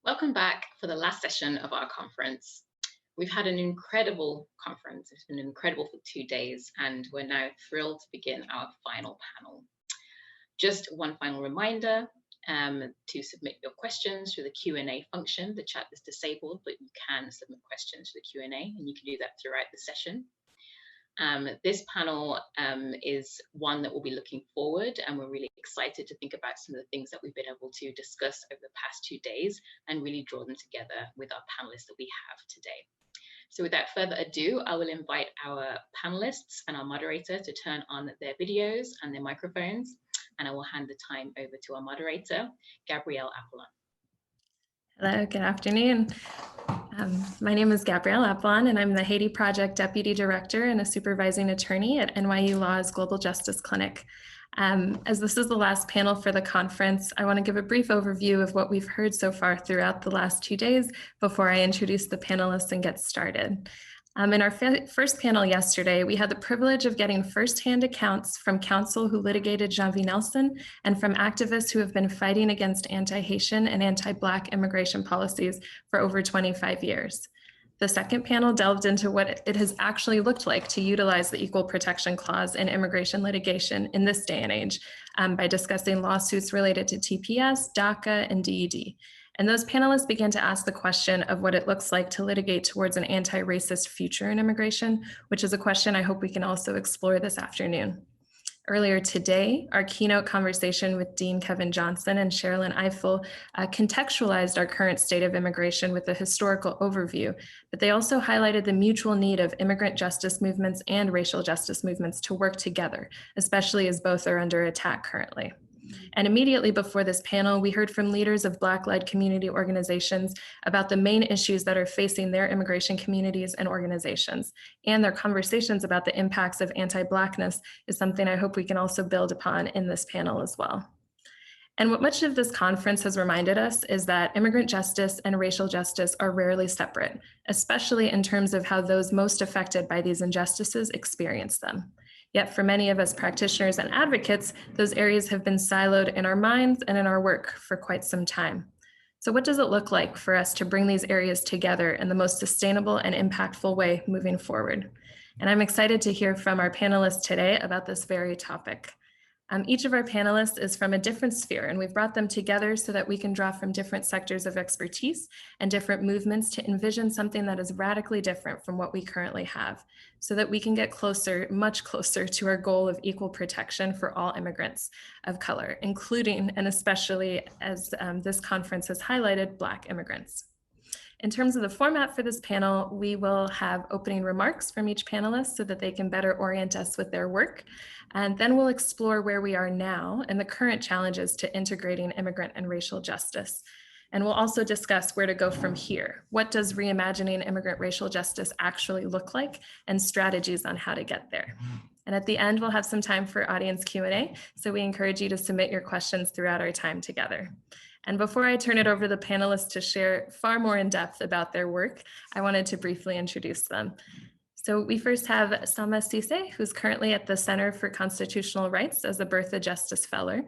Welcome back for the last session of our conference. We've had an incredible conference. It's been incredible for 2 days, and we're now thrilled to begin our final panel. Just one final reminder to submit your questions through the Q&A function. The chat is disabled, but you can submit questions through the Q&A, and you can do that throughout the session. This panel is one that will be looking forward, and we're really excited to think about some of the things that we've been able to discuss over the past 2 days and really draw them together with our panelists that we have today. So without further ado, I will invite our panelists and our moderator to turn on their videos and their microphones, and I will hand the time over to our moderator, Gabrielle Apollon. Hello, good afternoon. My name is Gabrielle Apollon, and I'm the Haiti Project Deputy Director and a Supervising Attorney at NYU Law's Global Justice Clinic. As this is the last panel for the conference, I want to give a brief overview of what we've heard so far throughout the last 2 days before I introduce the panelists and get started. In our first panel yesterday, we had the privilege of getting firsthand accounts from counsel who litigated Jean V. Nelson and from activists who have been fighting against anti-Haitian and anti-Black immigration policies for over 25 years. The second panel delved into what it has actually looked like to utilize the Equal Protection Clause in immigration litigation in this day and age by discussing lawsuits related to TPS, DACA, and DED. And those panelists began to ask the question of what it looks like to litigate towards an anti-racist future in immigration, which is a question I hope we can also explore this afternoon. Earlier today, our keynote conversation with Dean Kevin Johnson and Sherilyn Eiffel contextualized our current state of immigration with a historical overview, but they also highlighted the mutual need of immigrant justice movements and racial justice movements to work together, especially as both are under attack currently. And immediately before this panel, we heard from leaders of Black-led community organizations about the main issues that are facing their immigration communities and organizations. And their conversations about the impacts of anti-Blackness is something I hope we can also build upon in this panel as well. And what much of this conference has reminded us is that immigrant justice and racial justice are rarely separate, especially in terms of how those most affected by these injustices experience them. Yet for many of us practitioners and advocates, those areas have been siloed in our minds and in our work for quite some time. So what does it look like for us to bring these areas together in the most sustainable and impactful way moving forward? And I'm excited to hear from our panelists today about this very topic. Each of our panelists is from a different sphere, and we've brought them together so that we can draw from different sectors of expertise and different movements to envision something that is radically different from what we currently have, so that we can get closer, much closer to our goal of equal protection for all immigrants of color, including and especially, as this conference has highlighted, Black immigrants. In terms of the format for this panel, we will have opening remarks from each panelist so that they can better orient us with their work. And then we'll explore where we are now and the current challenges to integrating immigrant and racial justice. And we'll also discuss where to go from here. What does reimagining immigrant racial justice actually look like, and strategies on how to get there? And at the end, we'll have some time for audience Q&A, so we encourage you to submit your questions throughout our time together. And before I turn it over to the panelists to share far more in depth about their work, I wanted to briefly introduce them. So we first have Sama Sise, who's currently at the Center for Constitutional Rights as a Bertha Justice Fellow.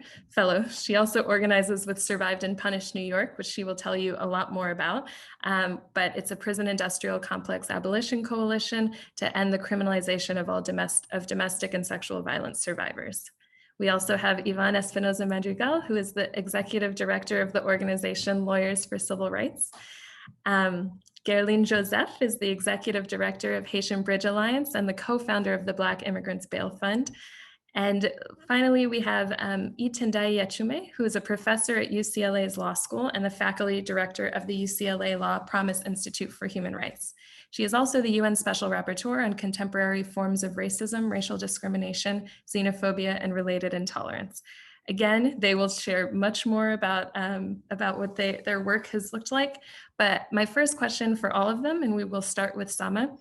She also organizes with Survived and Punished New York, which she will tell you a lot more about. But it's a prison industrial complex abolition coalition to end the criminalization of all domestic and sexual violence survivors. We also have Ivan Espinoza Madrigal, who is the executive director of the organization Lawyers for Civil Rights. Gerline Joseph is the executive director of Haitian Bridge Alliance and the co-founder of the Black Immigrants Bail Fund. And finally, we have Itendai Yachume, who is a professor at UCLA's Law School and the faculty director of the UCLA Law Promise Institute for Human Rights. She is also the UN Special Rapporteur on contemporary forms of racism, racial discrimination, xenophobia, and related intolerance. Again, they will share much more about what their work has looked like. But my first question for all of them, and we will start with Sama,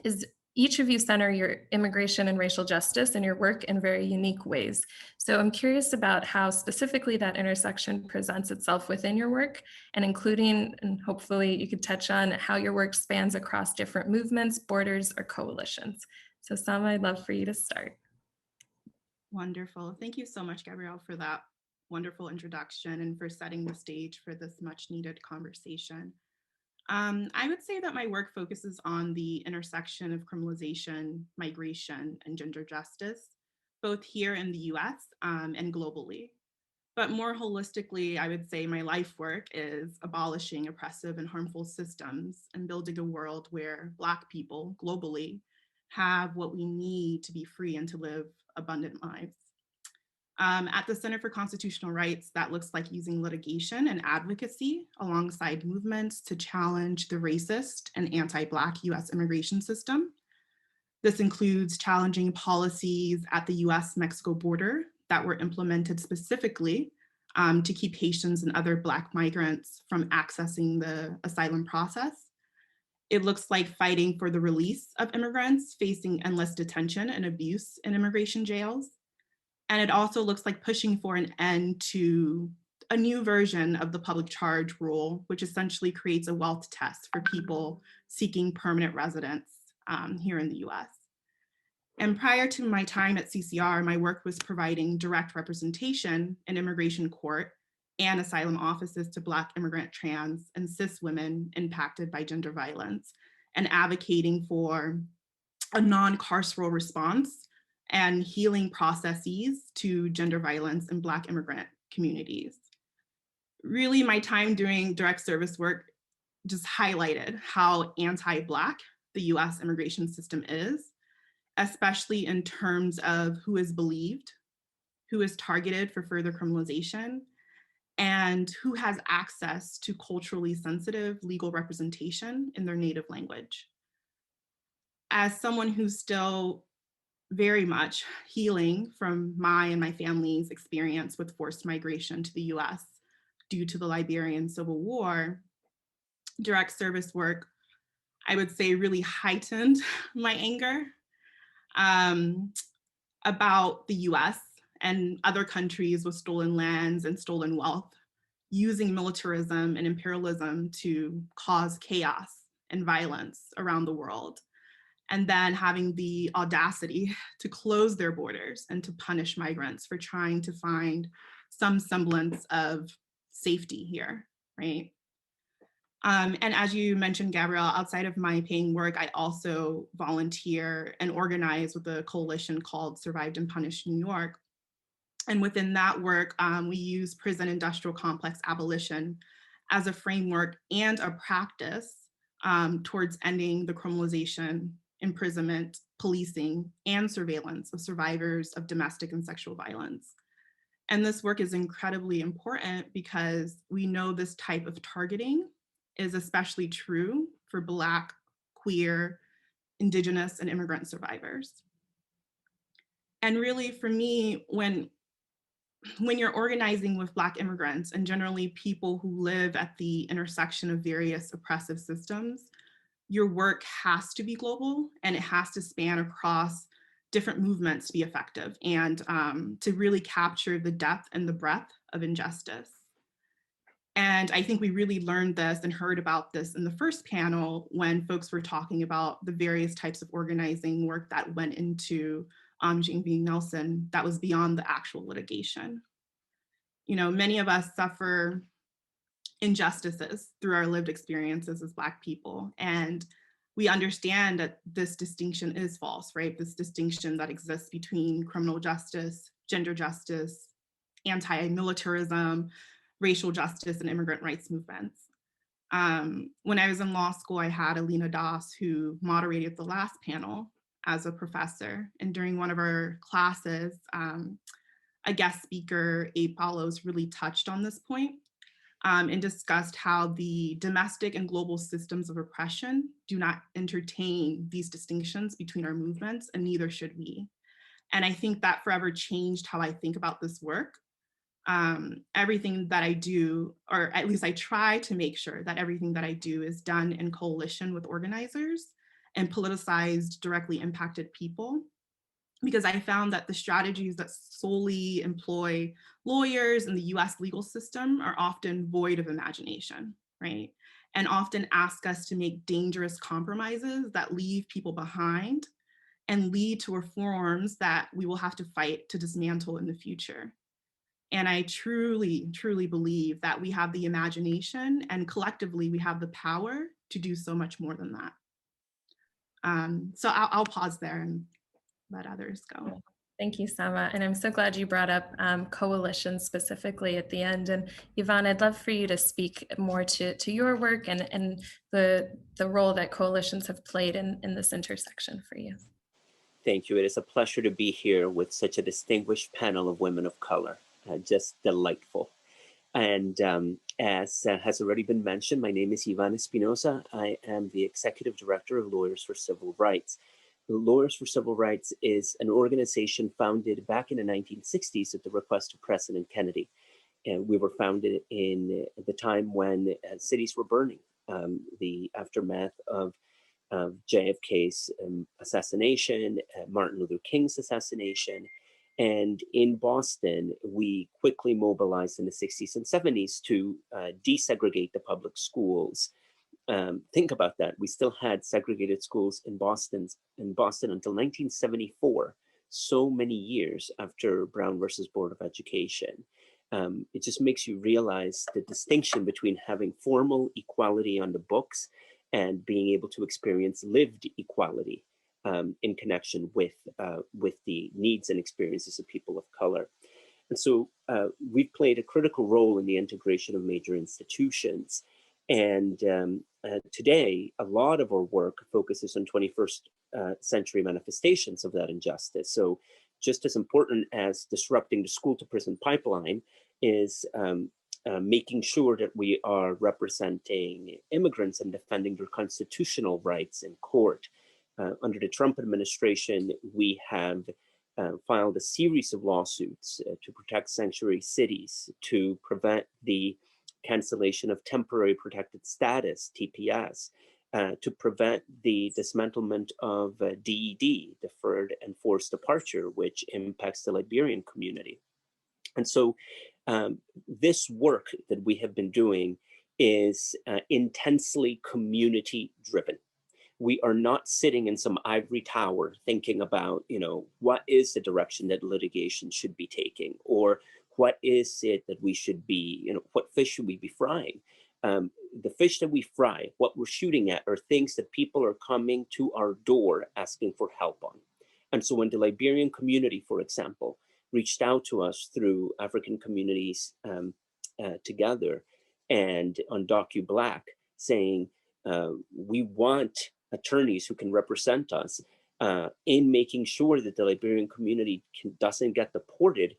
is each of you center your immigration and racial justice in your work in very unique ways. So I'm curious about how specifically that intersection presents itself within your work, and including, and hopefully you could touch on how your work spans across different movements, borders, or coalitions. So Sama, I'd love for you to start. Wonderful. Thank you so much, Gabrielle, for that wonderful introduction and for setting the stage for this much needed conversation. I would say that my work focuses on the intersection of criminalization, migration, and gender justice, both here in the US and globally. But more holistically, I would say my life work is abolishing oppressive and harmful systems and building a world where Black people globally have what we need to be free and to live abundant lives. At the Center for Constitutional Rights, that looks like using litigation and advocacy alongside movements to challenge the racist and anti-Black US immigration system. This includes challenging policies at the US-Mexico border that were implemented specifically to keep Haitians and other Black migrants from accessing the asylum process. It looks like fighting for the release of immigrants facing endless detention and abuse in immigration jails. And it also looks like pushing for an end to a new version of the public charge rule, which essentially creates a wealth test for people seeking permanent residence here in the US. And prior to my time at CCR, my work was providing direct representation in immigration court and asylum offices to Black immigrant, trans, and cis women impacted by gender violence, and advocating for a non-carceral response and healing processes to gender violence in Black immigrant communities. Really, my time doing direct service work just highlighted how anti-Black the US immigration system is, especially in terms of who is believed, who is targeted for further criminalization, and who has access to culturally sensitive legal representation in their native language. As someone who's still very much healing from my and my family's experience with forced migration to the US due to the Liberian Civil War, direct service work, I would say, really heightened my anger about the US and other countries with stolen lands and stolen wealth, using militarism and imperialism to cause chaos and violence around the world, and then having the audacity to close their borders and to punish migrants for trying to find some semblance of safety here, right? And as you mentioned, Gabrielle, outside of my paying work, I also volunteer and organize with a coalition called Survived and Punished New York. And within that work, we use prison industrial complex abolition as a framework and a practice towards ending the criminalization, imprisonment, policing, and surveillance of survivors of domestic and sexual violence. And this work is incredibly important because we know this type of targeting is especially true for Black, queer, Indigenous, and immigrant survivors. And really, for me, when you're organizing with Black immigrants and generally people who live at the intersection of various oppressive systems, your work has to be global and it has to span across different movements to be effective and to really capture the depth and the breadth of injustice. And I think we really learned this and heard about this in the first panel when folks were talking about the various types of organizing work that went into Jane V. Nelson that was beyond the actual litigation. You know, many of us suffer injustices through our lived experiences as Black people. And we understand that this distinction is false, right? This distinction that exists between criminal justice, gender justice, anti-militarism, racial justice, and immigrant rights movements. When I was in law school, I had Alina Das, who moderated the last panel as a professor. And during one of our classes, a guest speaker, Abe Paulos, really touched on this point and discussed how the domestic and global systems of oppression do not entertain these distinctions between our movements, and neither should we. And I think that forever changed how I think about this work. Everything that I do, or at least I try to make sure that everything that I do is done in coalition with organizers and politicized, directly impacted people, because I found that the strategies that solely employ lawyers in the US legal system are often void of imagination, right? And often ask us to make dangerous compromises that leave people behind and lead to reforms that we will have to fight to dismantle in the future. And I truly, truly believe that we have the imagination and collectively we have the power to do so much more than that. So I'll pause there and let others go. Thank you, Sama. And I'm so glad you brought up coalitions specifically at the end. And Yvonne, I'd love for you to speak more to your work and the role that coalitions have played in this intersection for you. Thank you. It is a pleasure to be here with such a distinguished panel of women of color. Just delightful. And as has already been mentioned, my name is Iván Espinosa. I am the Executive Director of Lawyers for Civil Rights. Lawyers for Civil Rights is an organization founded back in the 1960s at the request of President Kennedy. And we were founded in the time when cities were burning, the aftermath of JFK's assassination, Martin Luther King's assassination. And in Boston, we quickly mobilized in the 60s and 70s to desegregate the public schools. Think about that. We still had segregated schools in Boston until 1974, so many years after Brown versus Board of Education. It just makes you realize the distinction between having formal equality on the books and being able to experience lived equality in connection with the needs and experiences of people of color. And so we've played a critical role in the integration of major institutions. And today, a lot of our work focuses on 21st century manifestations of that injustice. So just as important as disrupting the school to prison pipeline is making sure that we are representing immigrants and defending their constitutional rights in court. Under the Trump administration, we have filed a series of lawsuits to protect sanctuary cities, to prevent the cancellation of temporary protected status, TPS, to prevent the dismantlement of DED, deferred and forced departure, which impacts the Liberian community. And so this work that we have been doing is intensely community driven. We are not sitting in some ivory tower thinking about, what is the direction that litigation should be taking, or what is it that we should be, what fish should we be frying? The fish that we fry, what we're shooting at are things that people are coming to our door asking for help on. And so when the Liberian community, for example, reached out to us through African Communities Together and on DocuBlack saying, we want attorneys who can represent us in making sure that the Liberian community doesn't get deported,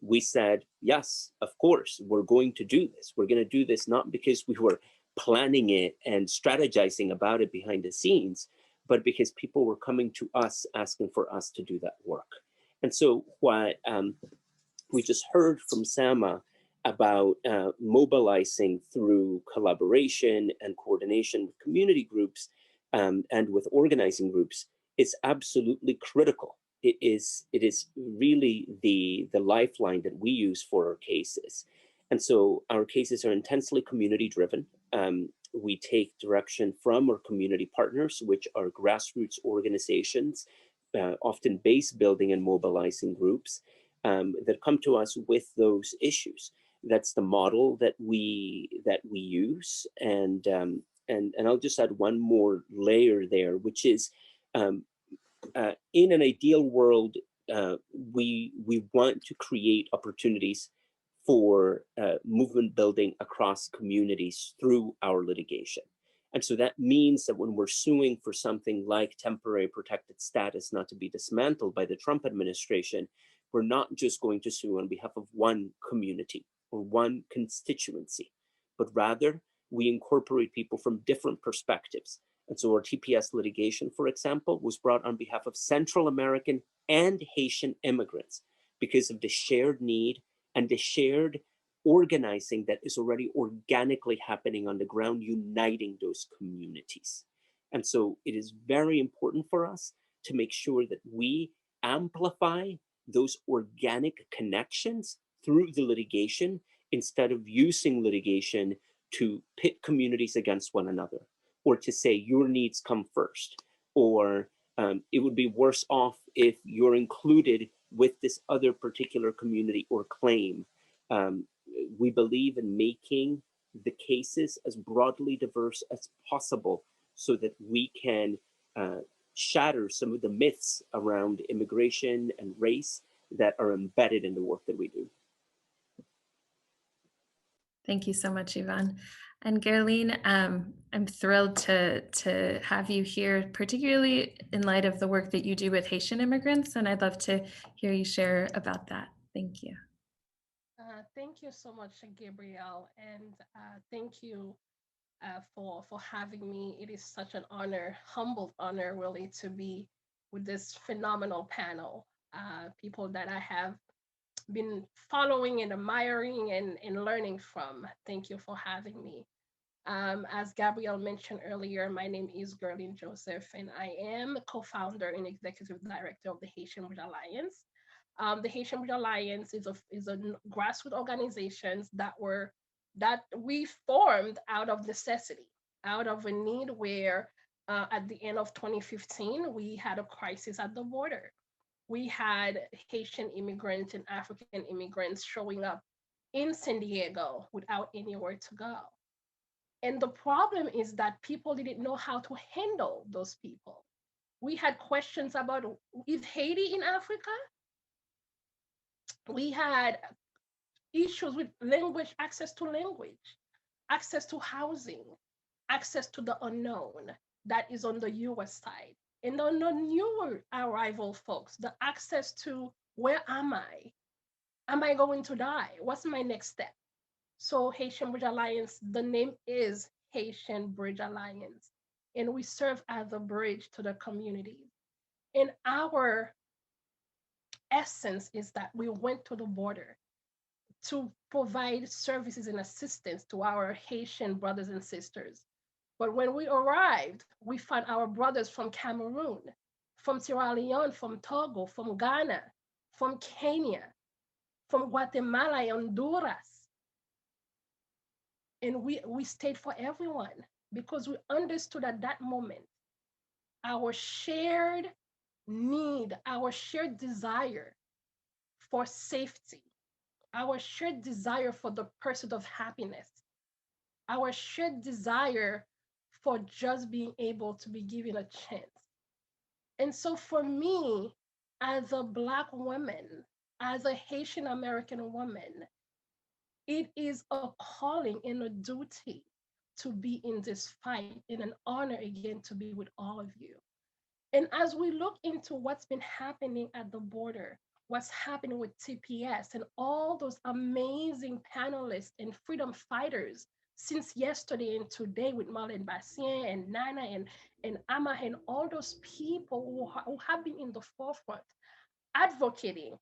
we said, yes, of course, we're going to do this. We're going to do this not because we were planning it and strategizing about it behind the scenes, but because people were coming to us asking for us to do that work. And so what we just heard from Sama about mobilizing through collaboration and coordination with community groups and with organizing groups is absolutely critical. It is really the lifeline that we use for our cases. And so our cases are intensely community driven. We take direction from our community partners, which are grassroots organizations, often base building and mobilizing groups that come to us with those issues. That's the model that we use, and I'll just add one more layer there, which is in an ideal world, we want to create opportunities for movement building across communities through our litigation. And so that means that when we're suing for something like temporary protected status not to be dismantled by the Trump administration, we're not just going to sue on behalf of one community or one constituency, but rather we incorporate people from different perspectives. And so our TPS litigation, for example, was brought on behalf of Central American and Haitian immigrants because of the shared need and the shared organizing that is already organically happening on the ground, uniting those communities. And so it is very important for us to make sure that we amplify those organic connections through the litigation instead of using litigation to pit communities against one another, or to say your needs come first, or it would be worse off if you're included with this other particular community or claim. We believe in making the cases as broadly diverse as possible so that we can shatter some of the myths around immigration and race that are embedded in the work that we do. Thank you so much, Yvonne. And Gerline, I'm thrilled to have you here, particularly in light of the work that you do with Haitian immigrants, and I'd love to hear you share about that. Thank you. Thank you so much, Gabrielle, and thank you for having me. It is such an honor, humble honor, really, to be with this phenomenal panel. People that I have been following and admiring and learning from. Thank you for having me. As Gabrielle mentioned earlier, my name is Gerline Joseph, and I am co-founder and executive director of the Haitian Alliance. The Haitian Alliance is a grassroots organization that we formed out of necessity, out of a need where at the end of 2015, we had a crisis at the border. We had Haitian immigrants and African immigrants showing up in San Diego without anywhere to go. And the problem is that people didn't know how to handle those people. We had questions about, is Haiti in Africa? We had issues with language, access to housing, access to the unknown that is on the US side. And on the newer arrival folks, the access to where am I? Am I going to die? What's my next step? So Haitian Bridge Alliance, the name is Haitian Bridge Alliance, and we serve as a bridge to the community. And our essence is that we went to the border to provide services and assistance to our Haitian brothers and sisters. But when we arrived, we found our brothers from Cameroon, from Sierra Leone, from Togo, from Ghana, from Kenya, from Guatemala and Honduras. And we stayed for everyone because we understood at that moment our shared need, our shared desire for safety, our shared desire for the pursuit of happiness, our shared desire for just being able to be given a chance. And so for me, as a Black woman, as a Haitian American woman, it is a calling and a duty to be in this fight, and an honor again to be with all of you. And as we look into what's been happening at the border, what's happening with TPS and all those amazing panelists and freedom fighters since yesterday and today with Marlene Bastien and Nana and Ama and all those people who have been in the forefront, advocating,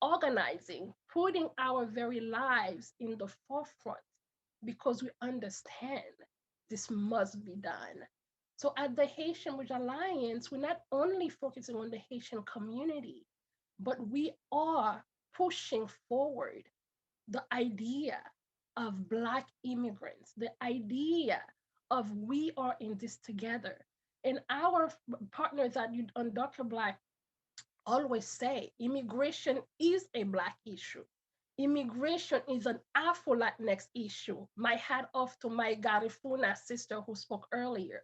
organizing, putting our very lives in the forefront because we understand this must be done. So at the Haitian Bridge Alliance, we're not only focusing on the Haitian community, but we are pushing forward the idea of Black immigrants, the idea of we are in this together. And our partners at Dr. Black always say immigration is a Black issue. Immigration is an Afro-Latinx issue. My hat off to my Garifuna sister who spoke earlier.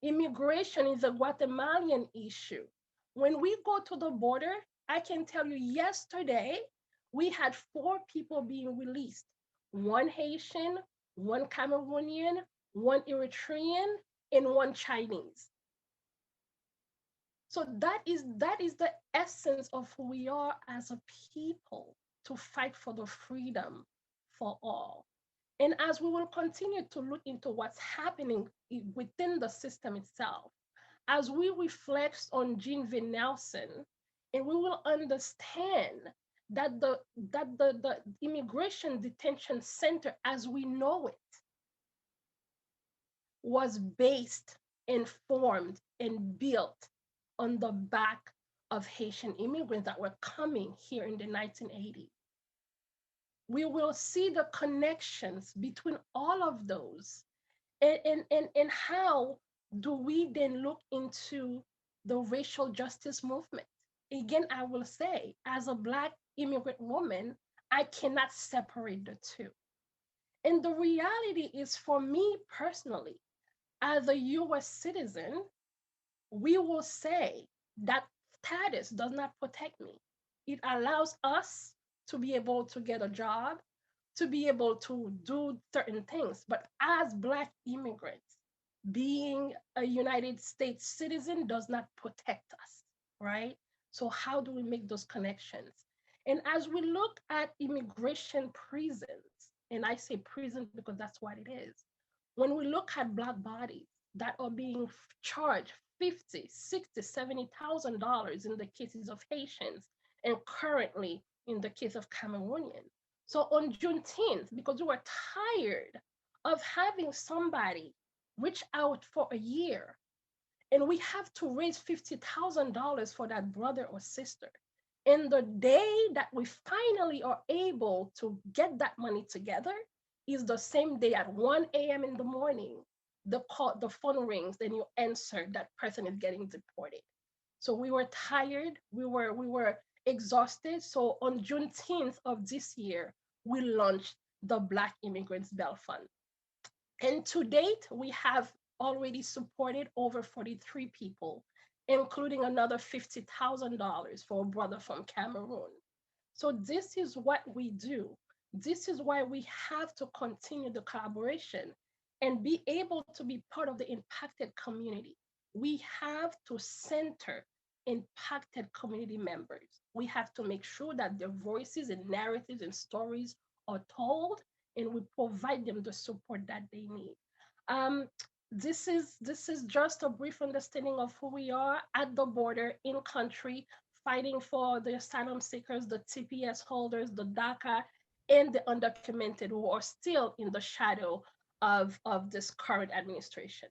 Immigration is a Guatemalan issue. When we go to the border, I can tell you yesterday, we had 4 people being released. 1 Haitian, 1 Cameroonian, 1 Eritrean, and 1 Chinese. So that is the essence of who we are as a people, to fight for the freedom for all. And as we will continue to look into what's happening within the system itself, as we reflect on Jean V. Nelson, and we will understand that the immigration detention center as we know it was based and formed and built on the back of Haitian immigrants that were coming here in the 1980s. We will see the connections between all of those, and how do we then look into the racial justice movement? again, I will say, as a Black immigrant woman, I cannot separate the two. And the reality is, for me personally, as a US citizen, we will say that status does not protect me. It allows us to be able to get a job, to be able to do certain things. But as Black immigrants, being a United States citizen does not protect us, right? So, how do we make those connections? And as we look at immigration prisons, and I say prison because that's what it is, when we look at Black bodies that are being charged 50, 60, $70,000 in the cases of Haitians, and currently in the case of Cameroonian. So on Juneteenth, because we were tired of having somebody reach out for a year and we have to raise $50,000 for that brother or sister. And the day that we finally are able to get that money together is the same day at 1 a.m. in the morning. The phone rings and you answer that person is getting deported. So we were tired, we were exhausted. So on Juneteenth of this year, we launched the Black Immigrants Bail Fund. And to date, we have already supported over 43 people, including another $50,000 for a brother from Cameroon. So this is what we do. This is why we have to continue the collaboration and be able to be part of the impacted community. We have to center impacted community members. We have to make sure that their voices and narratives and stories are told, and we provide them the support that they need. Um, this is just a brief understanding of who we are at the border, in country, fighting for the asylum seekers, the TPS holders, the DACA, and the undocumented who are still in the shadow of this current administration.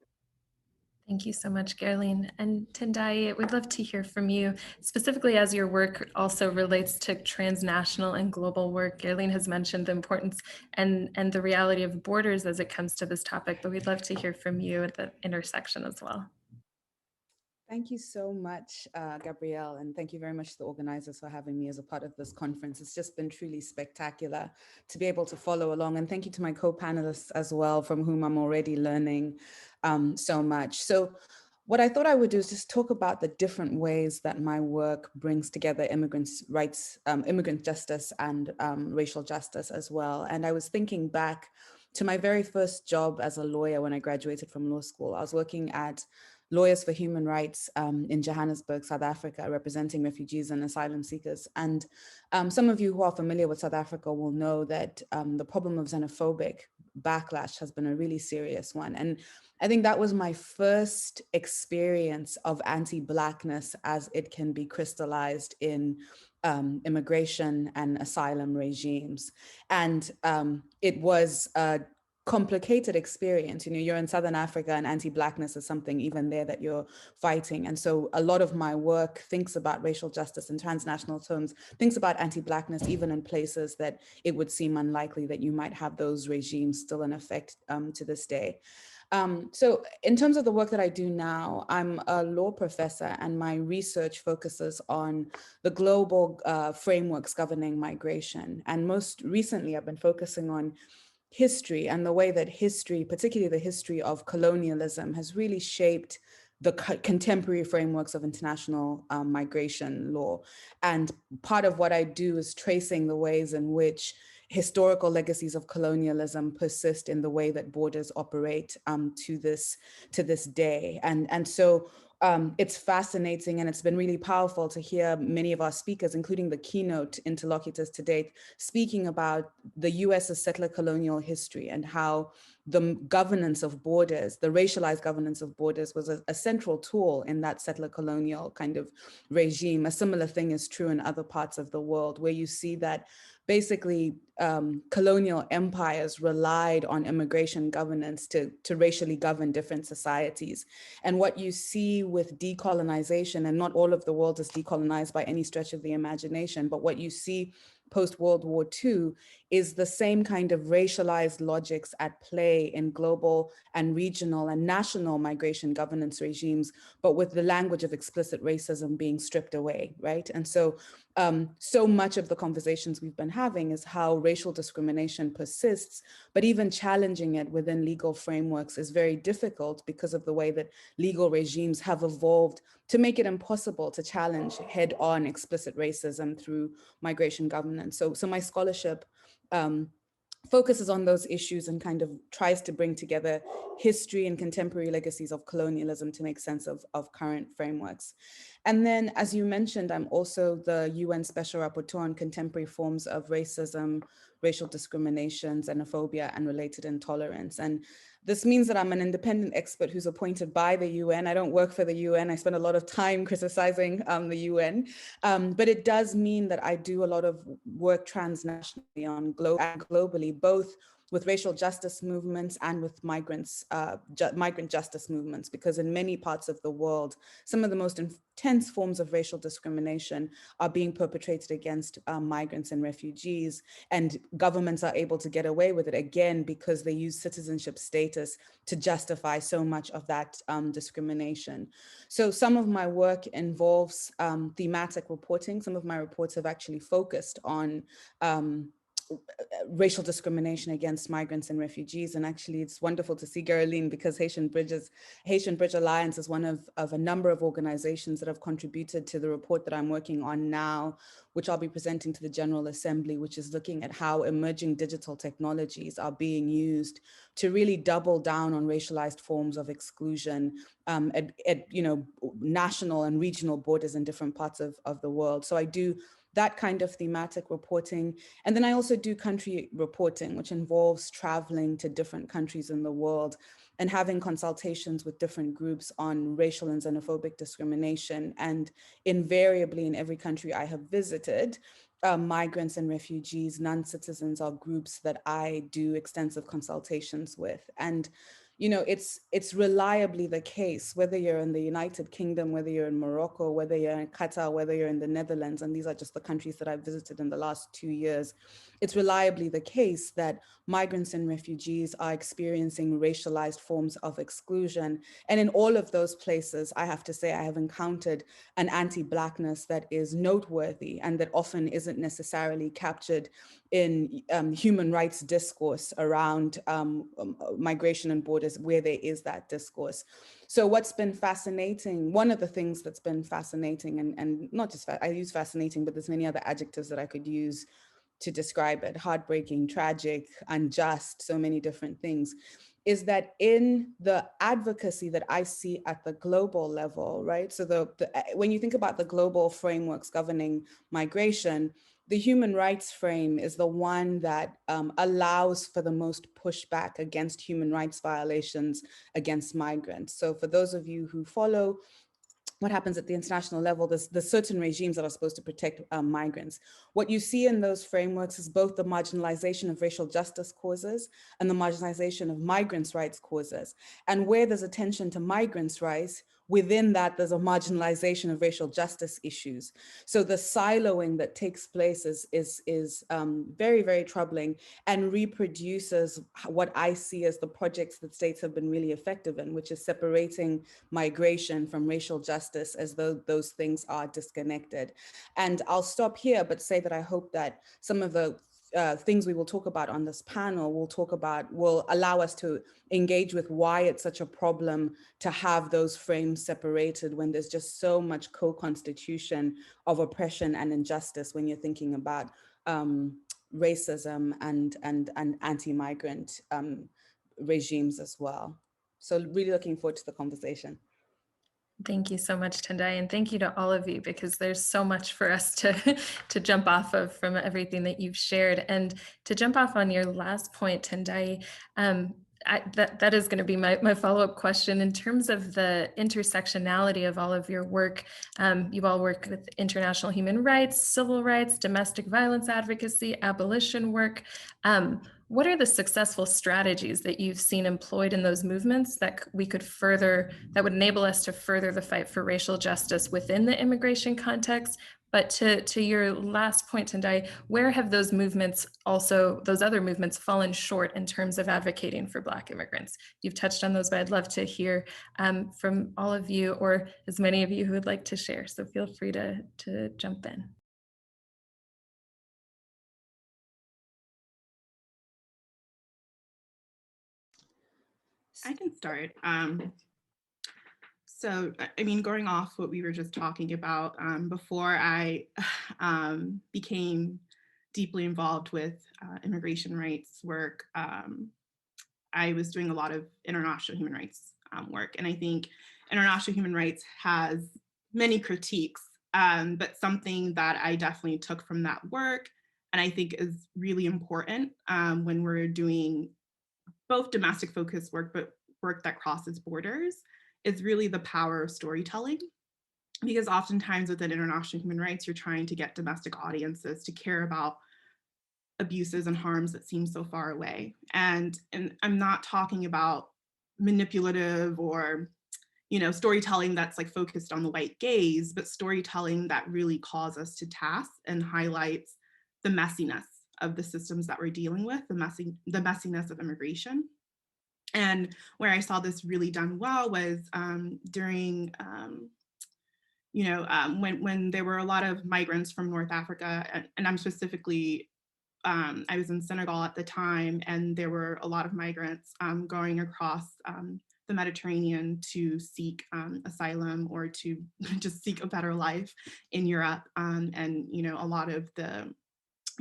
Thank you so much, Geraldine. And Tendai, we'd love to hear from you, specifically as your work also relates to transnational and global work. Geraldine has mentioned the importance and the reality of borders as it comes to this topic, but we'd love to hear from you at the intersection as well. Thank you so much, Gabrielle, and thank you very much to the organizers for having me as a part of this conference. It's just been truly spectacular to be able to follow along, and thank you to my co-panelists as well, from whom I'm already learning so much. So what I thought I would do is just talk about the different ways that my work brings together immigrants' rights, immigrant justice, and racial justice as well. And I was thinking back to my very first job as a lawyer when I graduated from law school. I was working at Lawyers for Human Rights in Johannesburg, South Africa, representing refugees and asylum seekers. And some of you who are familiar with South Africa will know that the problem of xenophobic backlash has been a really serious one. And I think that was my first experience of anti-Blackness as it can be crystallized in immigration and asylum regimes. And it was a complicated experience. You know, you're in Southern Africa and anti-Blackness is something even there that you're fighting. And so a lot of my work thinks about racial justice in transnational terms, thinks about anti-Blackness even in places that it would seem unlikely that you might have those regimes still in effect to this day. So in terms of the work that I do now, I'm a law professor and my research focuses on the global frameworks governing migration. And most recently, I've been focusing on history and the way that history, particularly the history of colonialism, has really shaped the contemporary frameworks of international migration law. And part of what I do is tracing the ways in which historical legacies of colonialism persist in the way that borders operate to this day. And so it's fascinating and it's been really powerful to hear many of our speakers, including the keynote interlocutors to date, speaking about the US's settler colonial history and how the governance of borders, the racialized governance of borders, was a central tool in that settler colonial kind of regime. A similar thing is true in other parts of the world, where you see that basically colonial empires relied on immigration governance to racially govern different societies. And what you see with decolonization, and not all of the world is decolonized by any stretch of the imagination, but what you see post-World War II is the same kind of racialized logics at play in global and regional and national migration governance regimes, but with the language of explicit racism being stripped away, right? And so, so much of the conversations we've been having is how racial discrimination persists, but even challenging it within legal frameworks is very difficult because of the way that legal regimes have evolved to make it impossible to challenge head-on explicit racism through migration governance. So my scholarship focuses on those issues and kind of tries to bring together history and contemporary legacies of colonialism to make sense of current frameworks. And then, as you mentioned, I'm also the UN Special Rapporteur on contemporary forms of racism, racial discrimination, xenophobia, and related intolerance. And this means that I'm an independent expert who's appointed by the UN. I don't work for the UN. I spend a lot of time criticizing the UN, but it does mean that I do a lot of work transnationally and globally, both with racial justice movements and with migrant justice movements, because in many parts of the world, some of the most intense forms of racial discrimination are being perpetrated against migrants and refugees, and governments are able to get away with it, again, because they use citizenship status to justify so much of that discrimination. So some of my work involves thematic reporting. Some of my reports have actually focused on racial discrimination against migrants and refugees. And actually, it's wonderful to see Geraldine, because Haitian Bridge Alliance is one of a number of organizations that have contributed to the report that I'm working on now, which I'll be presenting to the General Assembly, which is looking at how emerging digital technologies are being used to really double down on racialized forms of exclusion at national and regional borders in different parts of the world. So I do that kind of thematic reporting. And then I also do country reporting, which involves traveling to different countries in the world and having consultations with different groups on racial and xenophobic discrimination. And invariably in every country I have visited, migrants and refugees, non-citizens are groups that I do extensive consultations with. And it's reliably the case, whether you're in the United Kingdom, whether you're in Morocco, whether you're in Qatar, whether you're in the Netherlands, and these are just the countries that I've visited in the last 2 years, it's reliably the case that migrants and refugees are experiencing racialized forms of exclusion. And in all of those places, I have to say, I have encountered an anti-Blackness that is noteworthy and that often isn't necessarily captured in human rights discourse around migration and borders, where there is that discourse. So what's been fascinating, one of the things that's been fascinating, and not just, I use fascinating, but there's many other adjectives that I could use to describe it, heartbreaking, tragic, unjust, so many different things, is that in the advocacy that I see at the global level, right? So when you think about the global frameworks governing migration, the human rights frame is the one that allows for the most pushback against human rights violations against migrants. So for those of you who follow what happens at the international level, there's certain regimes that are supposed to protect migrants. What you see in those frameworks is both the marginalization of racial justice causes and the marginalization of migrants' rights causes. And where there's attention to migrants' rights, within that, there's a marginalization of racial justice issues. So the siloing that takes place is very, very troubling and reproduces what I see as the projects that states have been really effective in, which is separating migration from racial justice as though those things are disconnected. And I'll stop here, but say that I hope that some of the things we will talk about on this panel will allow us to engage with why it's such a problem to have those frames separated when there's just so much co-constitution of oppression and injustice when you're thinking about racism and anti-migrant regimes as well. So really looking forward to the conversation. Thank you so much, Tendai, and thank you to all of you, because there's so much for us to jump off of from everything that you've shared. And to jump off on your last point, Tendai, that is going to be my follow-up question. In terms of the intersectionality of all of your work, you all work with international human rights, civil rights, domestic violence advocacy, abolition work. what are the successful strategies that you've seen employed in those movements that we could further, that would enable us to further the fight for racial justice within the immigration context? But to your last point, Tendai, where have those movements also, those other movements, fallen short in terms of advocating for Black immigrants? You've touched on those, but I'd love to hear from all of you, or as many of you who would like to share. So feel free to jump in. I can start. So, I mean, going off what we were just talking about, before I became deeply involved with immigration rights work, I was doing a lot of international human rights work. And I think international human rights has many critiques, but something that I definitely took from that work, and I think is really important when we're doing both domestic focused work, but work that crosses borders, is really the power of storytelling. Because oftentimes within international human rights, you're trying to get domestic audiences to care about abuses and harms that seem so far away. And I'm not talking about manipulative or, you know, storytelling that's like focused on the white gaze, but storytelling that really calls us to task and highlights the messiness of the systems that we're dealing with, the messiness of immigration. And where I saw this really done well was during, when there were a lot of migrants from North Africa, and I'm specifically, I was in Senegal at the time, and there were a lot of migrants going across the Mediterranean to seek asylum or to just seek a better life in Europe. And, you know, a lot of the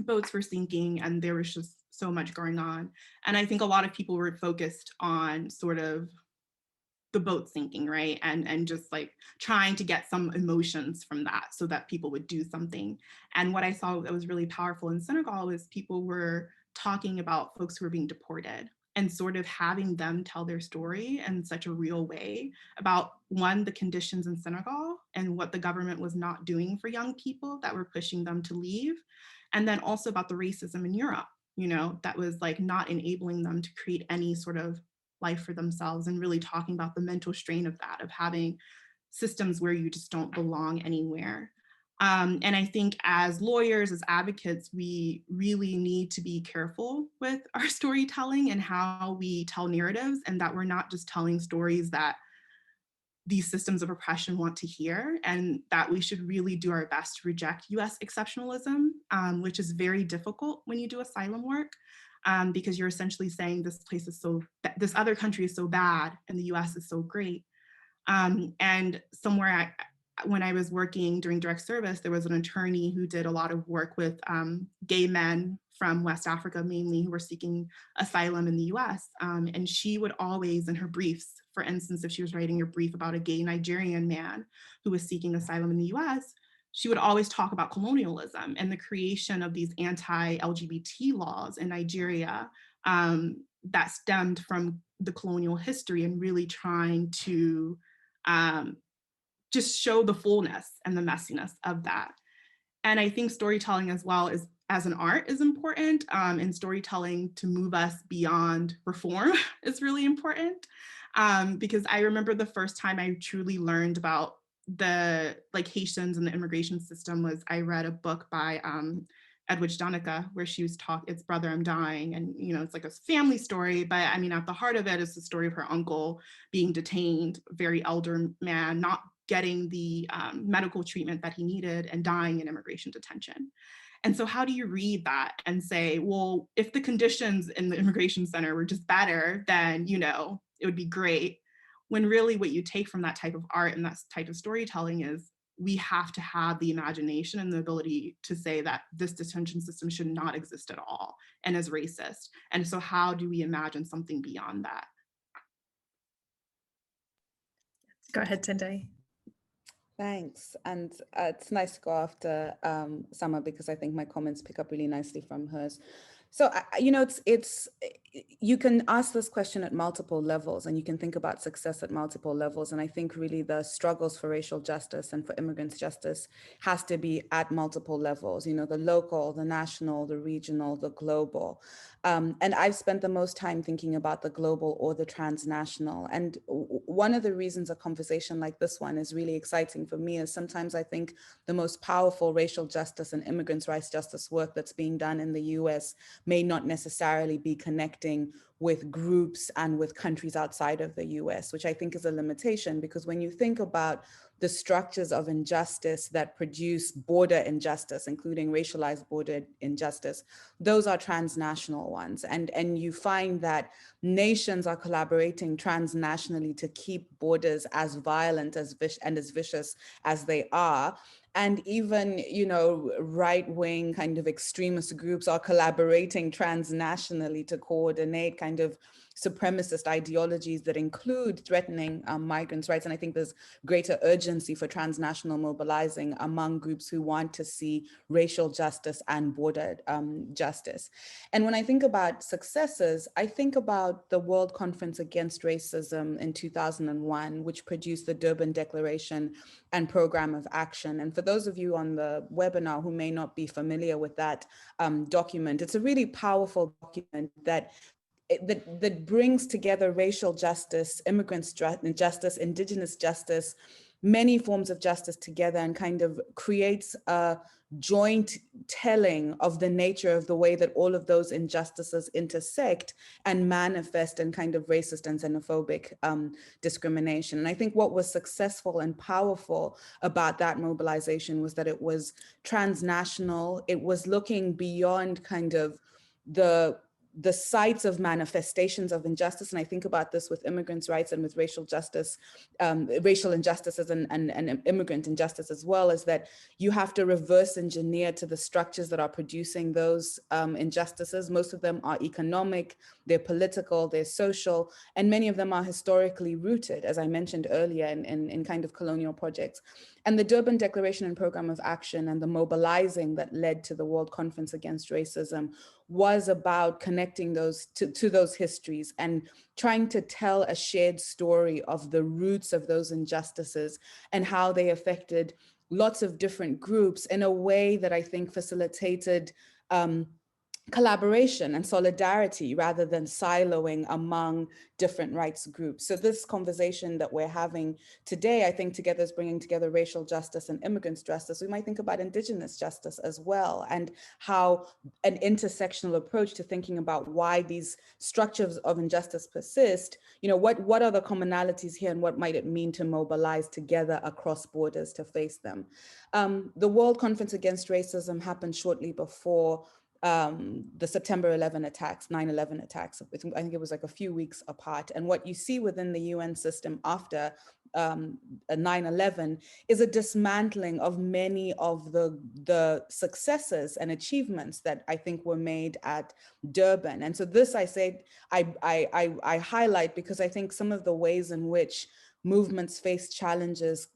boats were sinking, and there was just so much going on. And I think a lot of people were focused on sort of the boat sinking, right? And just like trying to get some emotions from that so that people would do something. And what I saw that was really powerful in Senegal was people were talking about folks who were being deported and sort of having them tell their story in such a real way about, one, the conditions in Senegal and what the government was not doing for young people that were pushing them to leave. And then also about the racism in Europe, you know, that was like not enabling them to create any sort of life for themselves, and really talking about the mental strain of that, of having systems where you just don't belong anywhere. And I think as lawyers, as advocates, we really need to be careful with our storytelling and how we tell narratives, and that we're not just telling stories that these systems of oppression want to hear, and that we should really do our best to reject US exceptionalism, which is very difficult when you do asylum work, because you're essentially saying this place is this other country is so bad and the US is so great. And somewhere when I was working during direct service, there was an attorney who did a lot of work with gay men from West Africa, mainly, who were seeking asylum in the US. And she would always, in her briefs, for instance, if she was writing a brief about a gay Nigerian man who was seeking asylum in the US, she would always talk about colonialism and the creation of these anti-LGBT laws in Nigeria that stemmed from the colonial history, and really trying to just show the fullness and the messiness of that. And I think storytelling as well is, as an art, is important, and storytelling to move us beyond reform is really important. Because I remember the first time I truly learned about the Haitians and the immigration system was I read a book by Edwidge Donica, where she was It's Brother, I'm Dying. And, you know, it's like a family story, but I mean, at the heart of it is the story of her uncle being detained, very elder man, not getting the medical treatment that he needed, and dying in immigration detention. And so how do you read that and say, well, if the conditions in the immigration center were just better, then, you know, it would be great. When really what you take from that type of art and that type of storytelling is, we have to have the imagination and the ability to say that this detention system should not exist at all and is racist. And so how do we imagine something beyond that? Go ahead, Tendai. Thanks. And it's nice to go after Summer, because I think my comments pick up really nicely from hers. So, you know, you can ask this question at multiple levels, and you can think about success at multiple levels. And I think really the struggles for racial justice and for immigrants' justice has to be at multiple levels, you know, the local, the national, the regional, the global. And I've spent the most time thinking about the global or the transnational. And one of the reasons a conversation like this one is really exciting for me is sometimes I think the most powerful racial justice and immigrants' rights justice work that's being done in the US may not necessarily be connecting with groups and with countries outside of the US, which I think is a limitation, because when you think about the structures of injustice that produce border injustice, including racialized border injustice, those are transnational ones. And you find that nations are collaborating transnationally to keep borders as violent and as vicious as they are. And even, you know, right-wing kind of extremist groups are collaborating transnationally to coordinate kind of supremacist ideologies that include threatening migrants' rights. And I think there's greater urgency for transnational mobilizing among groups who want to see racial justice and border justice. And when I think about successes, I think about the World Conference Against Racism in 2001, which produced the Durban Declaration and Program of Action. And for those of you on the webinar who may not be familiar with that document, it's a really powerful document that brings together racial justice, immigrants' justice, indigenous justice, many forms of justice together, and kind of creates a joint telling of the nature of the way that all of those injustices intersect and manifest in kind of racist and xenophobic discrimination. And I think what was successful and powerful about that mobilization was that it was transnational. It was looking beyond kind of the sites of manifestations of injustice. And I think about this with immigrants' rights and with racial justice, racial injustices and immigrant injustice as well, is that you have to reverse engineer to the structures that are producing those injustices. Most of them are economic, they're political, they're social, and many of them are historically rooted, as I mentioned earlier, in kind of colonial projects. And the Durban Declaration and Program of Action and the mobilizing that led to the World Conference Against Racism was about connecting those to those histories and trying to tell a shared story of the roots of those injustices and how they affected lots of different groups in a way that I think facilitated collaboration and solidarity rather than siloing among different rights groups. So this conversation that we're having today, I think together is bringing together racial justice and immigrants' justice. We might think about indigenous justice as well, and how an intersectional approach to thinking about why these structures of injustice persist, you know, what are the commonalities here and what might it mean to mobilize together across borders to face them. The World Conference Against Racism happened shortly before the September 11 attacks, 9/11 attacks. I think it was like a few weeks apart. And what you see within the UN system after 9/11 is a dismantling of many of the successes and achievements that I think were made at Durban. And so this I highlight because I think some of the ways in which movements face challenges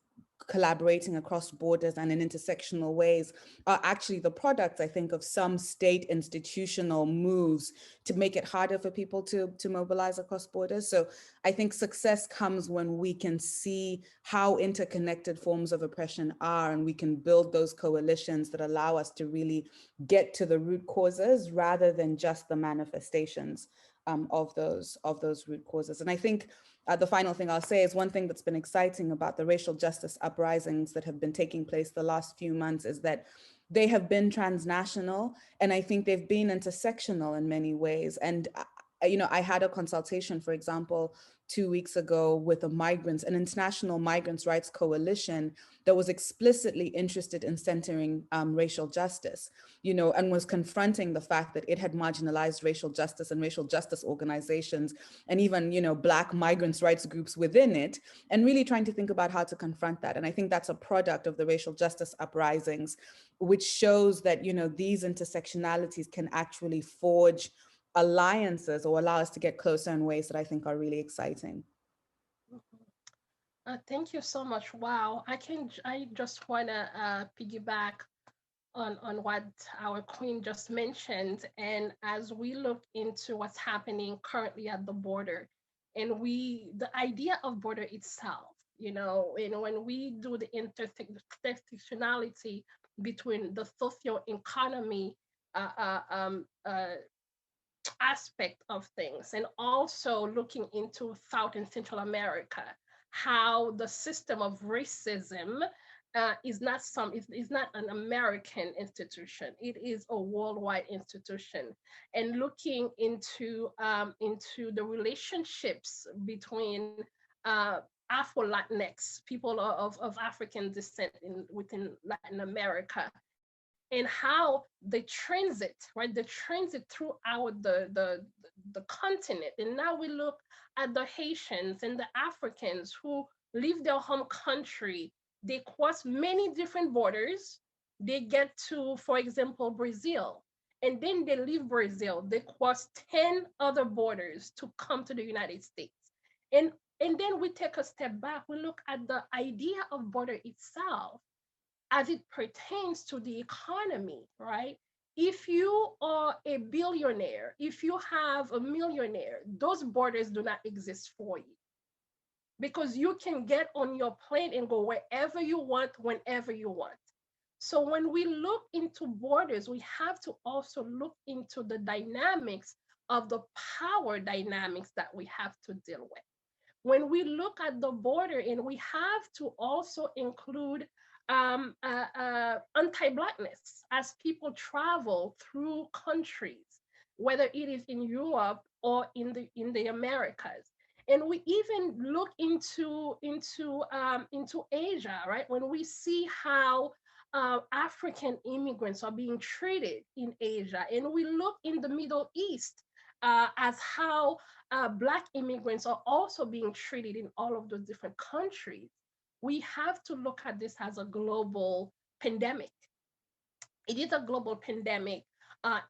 collaborating across borders and in intersectional ways are actually the products, I think, of some state institutional moves to make it harder for people to mobilize across borders. So I think success comes when we can see how interconnected forms of oppression are, and we can build those coalitions that allow us to really get to the root causes rather than just the manifestations of those root causes. And I think the final thing I'll say is one thing that's been exciting about the racial justice uprisings that have been taking place the last few months is that they have been transnational, and I think they've been intersectional in many ways. And you know, I had a consultation, for example, 2 weeks ago with an international migrants' rights coalition that was explicitly interested in centering racial justice, you know, and was confronting the fact that it had marginalized racial justice and racial justice organizations and even, you know, Black migrants' rights groups within it, and really trying to think about how to confront that. And I think that's a product of the racial justice uprisings, which shows that, you know, these intersectionalities can actually forge alliances or allow us to get closer in ways that I think are really exciting. Thank you so much. Wow, I just want to piggyback on what our queen just mentioned. And as we look into what's happening currently at the border, and the idea of border itself, and when we do the intersectionality between the socio-economy uh, uh, um, uh, aspect of things, and also looking into South and Central America, how the system of racism is not an American institution. It is a worldwide institution. And looking into the relationships between Afro Latinx people of African descent within Latin America, and how they transit, right? They transit throughout the continent. And now we look at the Haitians and the Africans who leave their home country. They cross many different borders. They get to, for example, Brazil, and then they leave Brazil. They cross 10 other borders to come to the United States. And and then we take a step back. We look at the idea of border itself as it pertains to the economy, right? If you are a billionaire, if you have a millionaire, those borders do not exist for you, because you can get on your plane and go wherever you want, whenever you want. So when we look into borders, we have to also look into the dynamics of the power dynamics that we have to deal with. When we look at the border, and we have to also include anti-Blackness as people travel through countries, whether it is in Europe or in the Americas. And we even look into Asia, right? When we see how African immigrants are being treated in Asia, and we look in the Middle East as how Black immigrants are also being treated in all of those different countries, we have to look at this as a global pandemic. It is a global pandemic.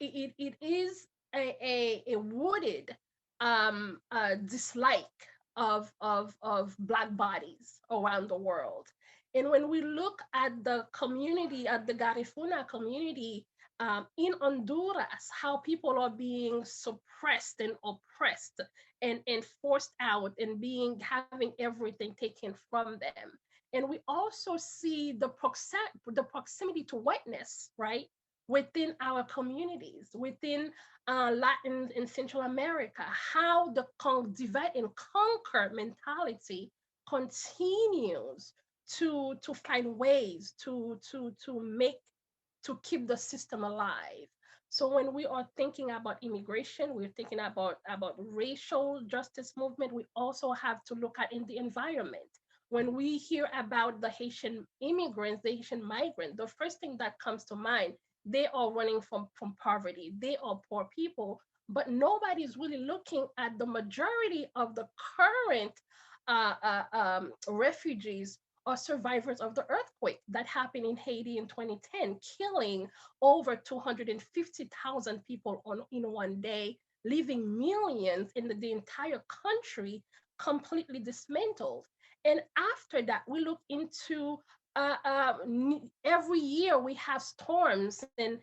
It is a rooted dislike of Black bodies around the world. And when we look at the community, at the Garifuna community in Honduras, how people are being suppressed and oppressed and forced out and having everything taken from them. And we also see the proximity to whiteness, right? Within our communities, within Latin and Central America, how the divide and conquer mentality continues to find ways to keep the system alive. So when we are thinking about immigration, we're thinking about racial justice movement. We also have to look at in the environment. When we hear about the Haitian immigrants, the Haitian migrants, the first thing that comes to mind, they are running from poverty. They are poor people, but nobody's really looking at the majority of the current refugees or survivors of the earthquake that happened in Haiti in 2010, killing over 250,000 people in one day, leaving millions in the entire country completely dismantled. And after that, we look into every year we have storms and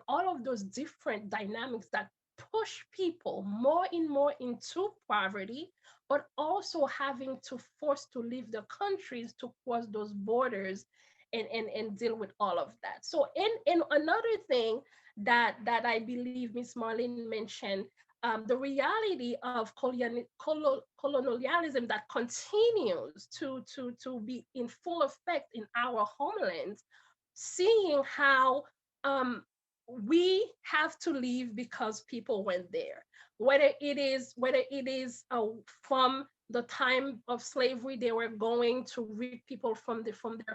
all of those different dynamics that push people more and more into poverty, but also having to force to leave their countries to cross those borders and deal with all of that. So and another thing that I believe Ms. Marlene mentioned, the reality of colonialism that continues to be in full effect in our homelands, seeing how we have to leave because people went there, whether it is from the time of slavery, they were going to rid people from their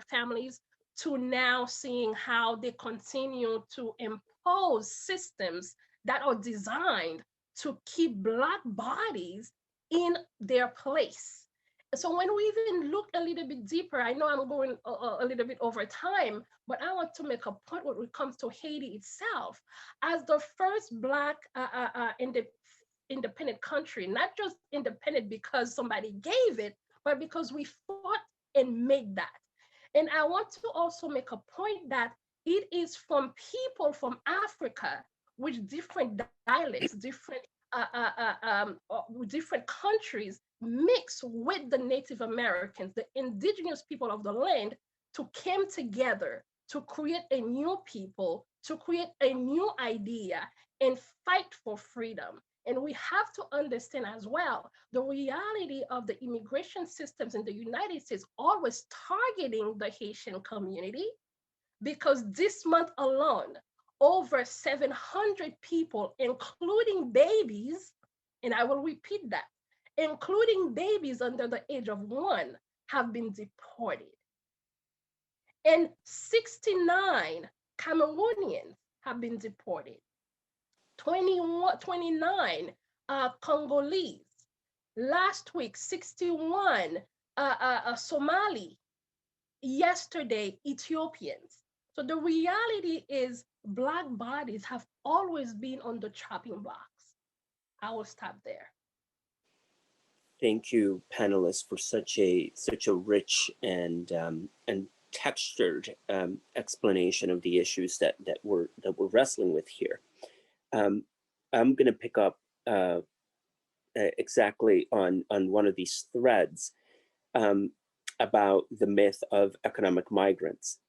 families, to now seeing how they continue to impose systems that are designed to keep Black bodies in their place. So when we even look a little bit deeper, I know I'm going a little bit over time, but I want to make a point when it comes to Haiti itself. As the first Black independent country, not just independent because somebody gave it, but because we fought and made that. And I want to also make a point that It is from people from Africa with different dialects, different countries mixed with the Native Americans, the indigenous people of the land, to come together to create a new people, to create a new idea and fight for freedom. And we have to understand as well the reality of the immigration systems in the United States always targeting the Haitian community, because this month alone, over 700 people, including babies, and I will repeat that, including babies under the age of 1, have been deported. And 69 Cameroonians have been deported. 29 Congolese. Last week, 61 Somali. Yesterday, Ethiopians. So the reality is Black bodies have always been on the chopping blocks. I will stop there. Thank you, panelists, for such a rich and textured explanation of the issues that we're wrestling with here. I'm going to pick up exactly on one of these threads about the myth of economic migrants,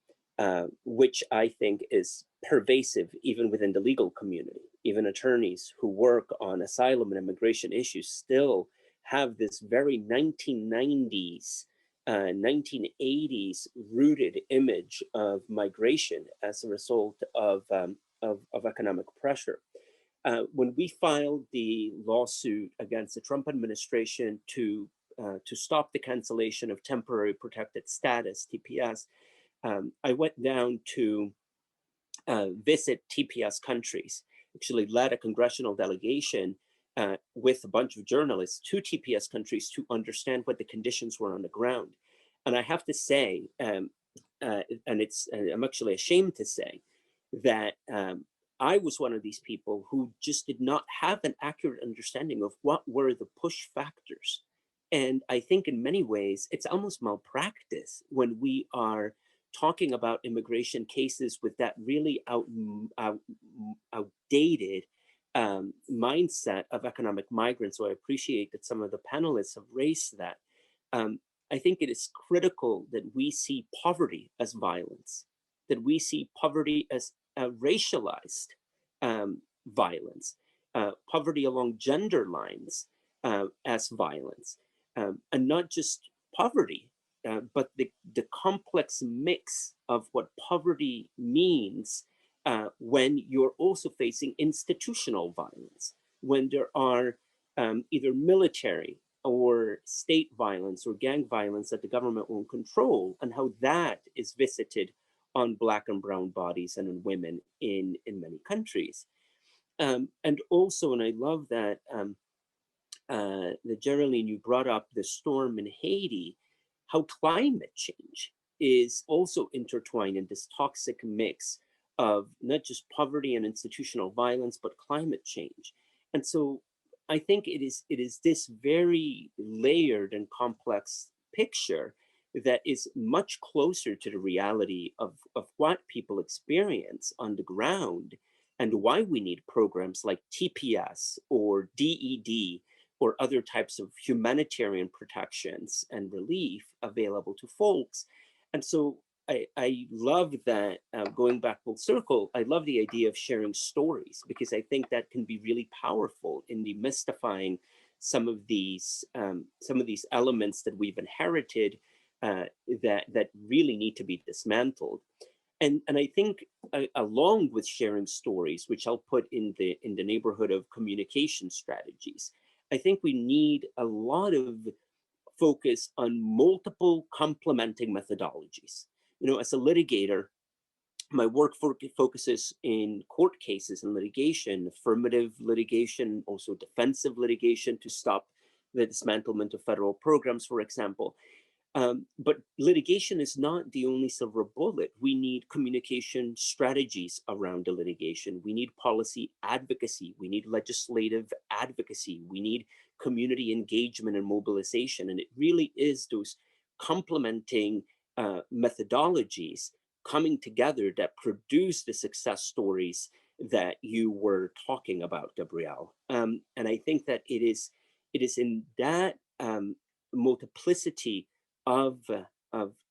which I think is pervasive even within the legal community. Even attorneys who work on asylum and immigration issues still have this very 1990s, 1980s rooted image of migration as a result of economic pressure. When we filed the lawsuit against the Trump administration to stop the cancellation of temporary protected status, TPS, I went down to visit TPS countries, actually led a congressional delegation with a bunch of journalists to TPS countries to understand what the conditions were on the ground. And I have to say, and I'm actually ashamed to say that I was one of these people who just did not have an accurate understanding of what were the push factors. And I think in many ways, it's almost malpractice when we are talking about immigration cases with that really outdated mindset of economic migrants. So I appreciate that some of the panelists have raised that. I think it is critical that we see poverty as violence, that we see poverty as racialized violence, poverty along gender lines as violence, and not just poverty, but the complex mix of what poverty means when you're also facing institutional violence, when there are either military or state violence or gang violence that the government won't control, and how that is visited on Black and brown bodies and on women in many countries. And also, and I love that, Geraldine, you brought up the storm in Haiti, how climate change is also intertwined in this toxic mix of not just poverty and institutional violence, but climate change. And so I think it is this very layered and complex picture that is much closer to the reality of what people experience on the ground, and why we need programs like TPS or DED or other types of humanitarian protections and relief available to folks. And so I love that, going back full circle, I love the idea of sharing stories, because I think that can be really powerful in demystifying some of these elements that we've inherited that really need to be dismantled. And I think along with sharing stories, which I'll put in the neighborhood of communication strategies, I think we need a lot of focus on multiple complementing methodologies. You know, as a litigator, my work focuses in court cases and litigation, affirmative litigation, also defensive litigation to stop the dismantlement of federal programs, for example. But litigation is not the only silver bullet. We need communication strategies around the litigation. We need policy advocacy. We need legislative advocacy. We need community engagement and mobilization. And it really is those complementing methodologies coming together that produce the success stories that you were talking about, Gabrielle. And I think that it is in that multiplicity of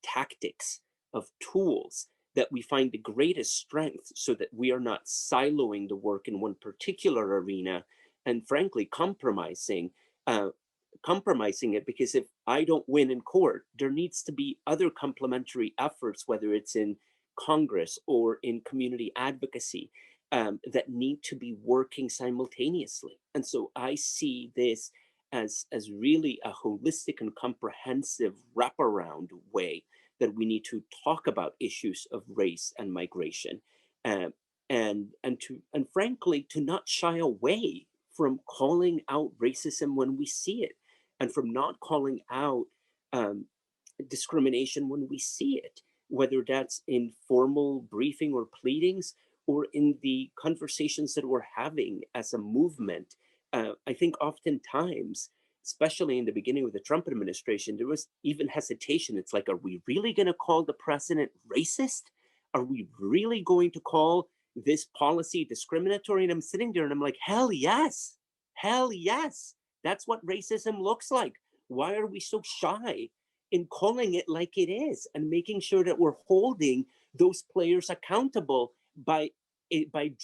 tactics, of tools, that we find the greatest strength, so that we are not siloing the work in one particular arena and frankly compromising it, because if I don't win in court, there needs to be other complementary efforts, whether it's in Congress or in community advocacy, that need to be working simultaneously. And so I see this as really a holistic and comprehensive wraparound way that we need to talk about issues of race and migration, and frankly to not shy away from calling out racism when we see it, and from not calling out discrimination when we see it, whether that's in formal briefing or pleadings, or in the conversations that we're having as a movement. I think oftentimes, especially in the beginning of the Trump administration, there was even hesitation. It's like, are we really going to call the president racist? Are we really going to call this policy discriminatory? And I'm sitting there and I'm like, hell yes, hell yes. That's what racism looks like. Why are we so shy in calling it like it is, and making sure that we're holding those players accountable by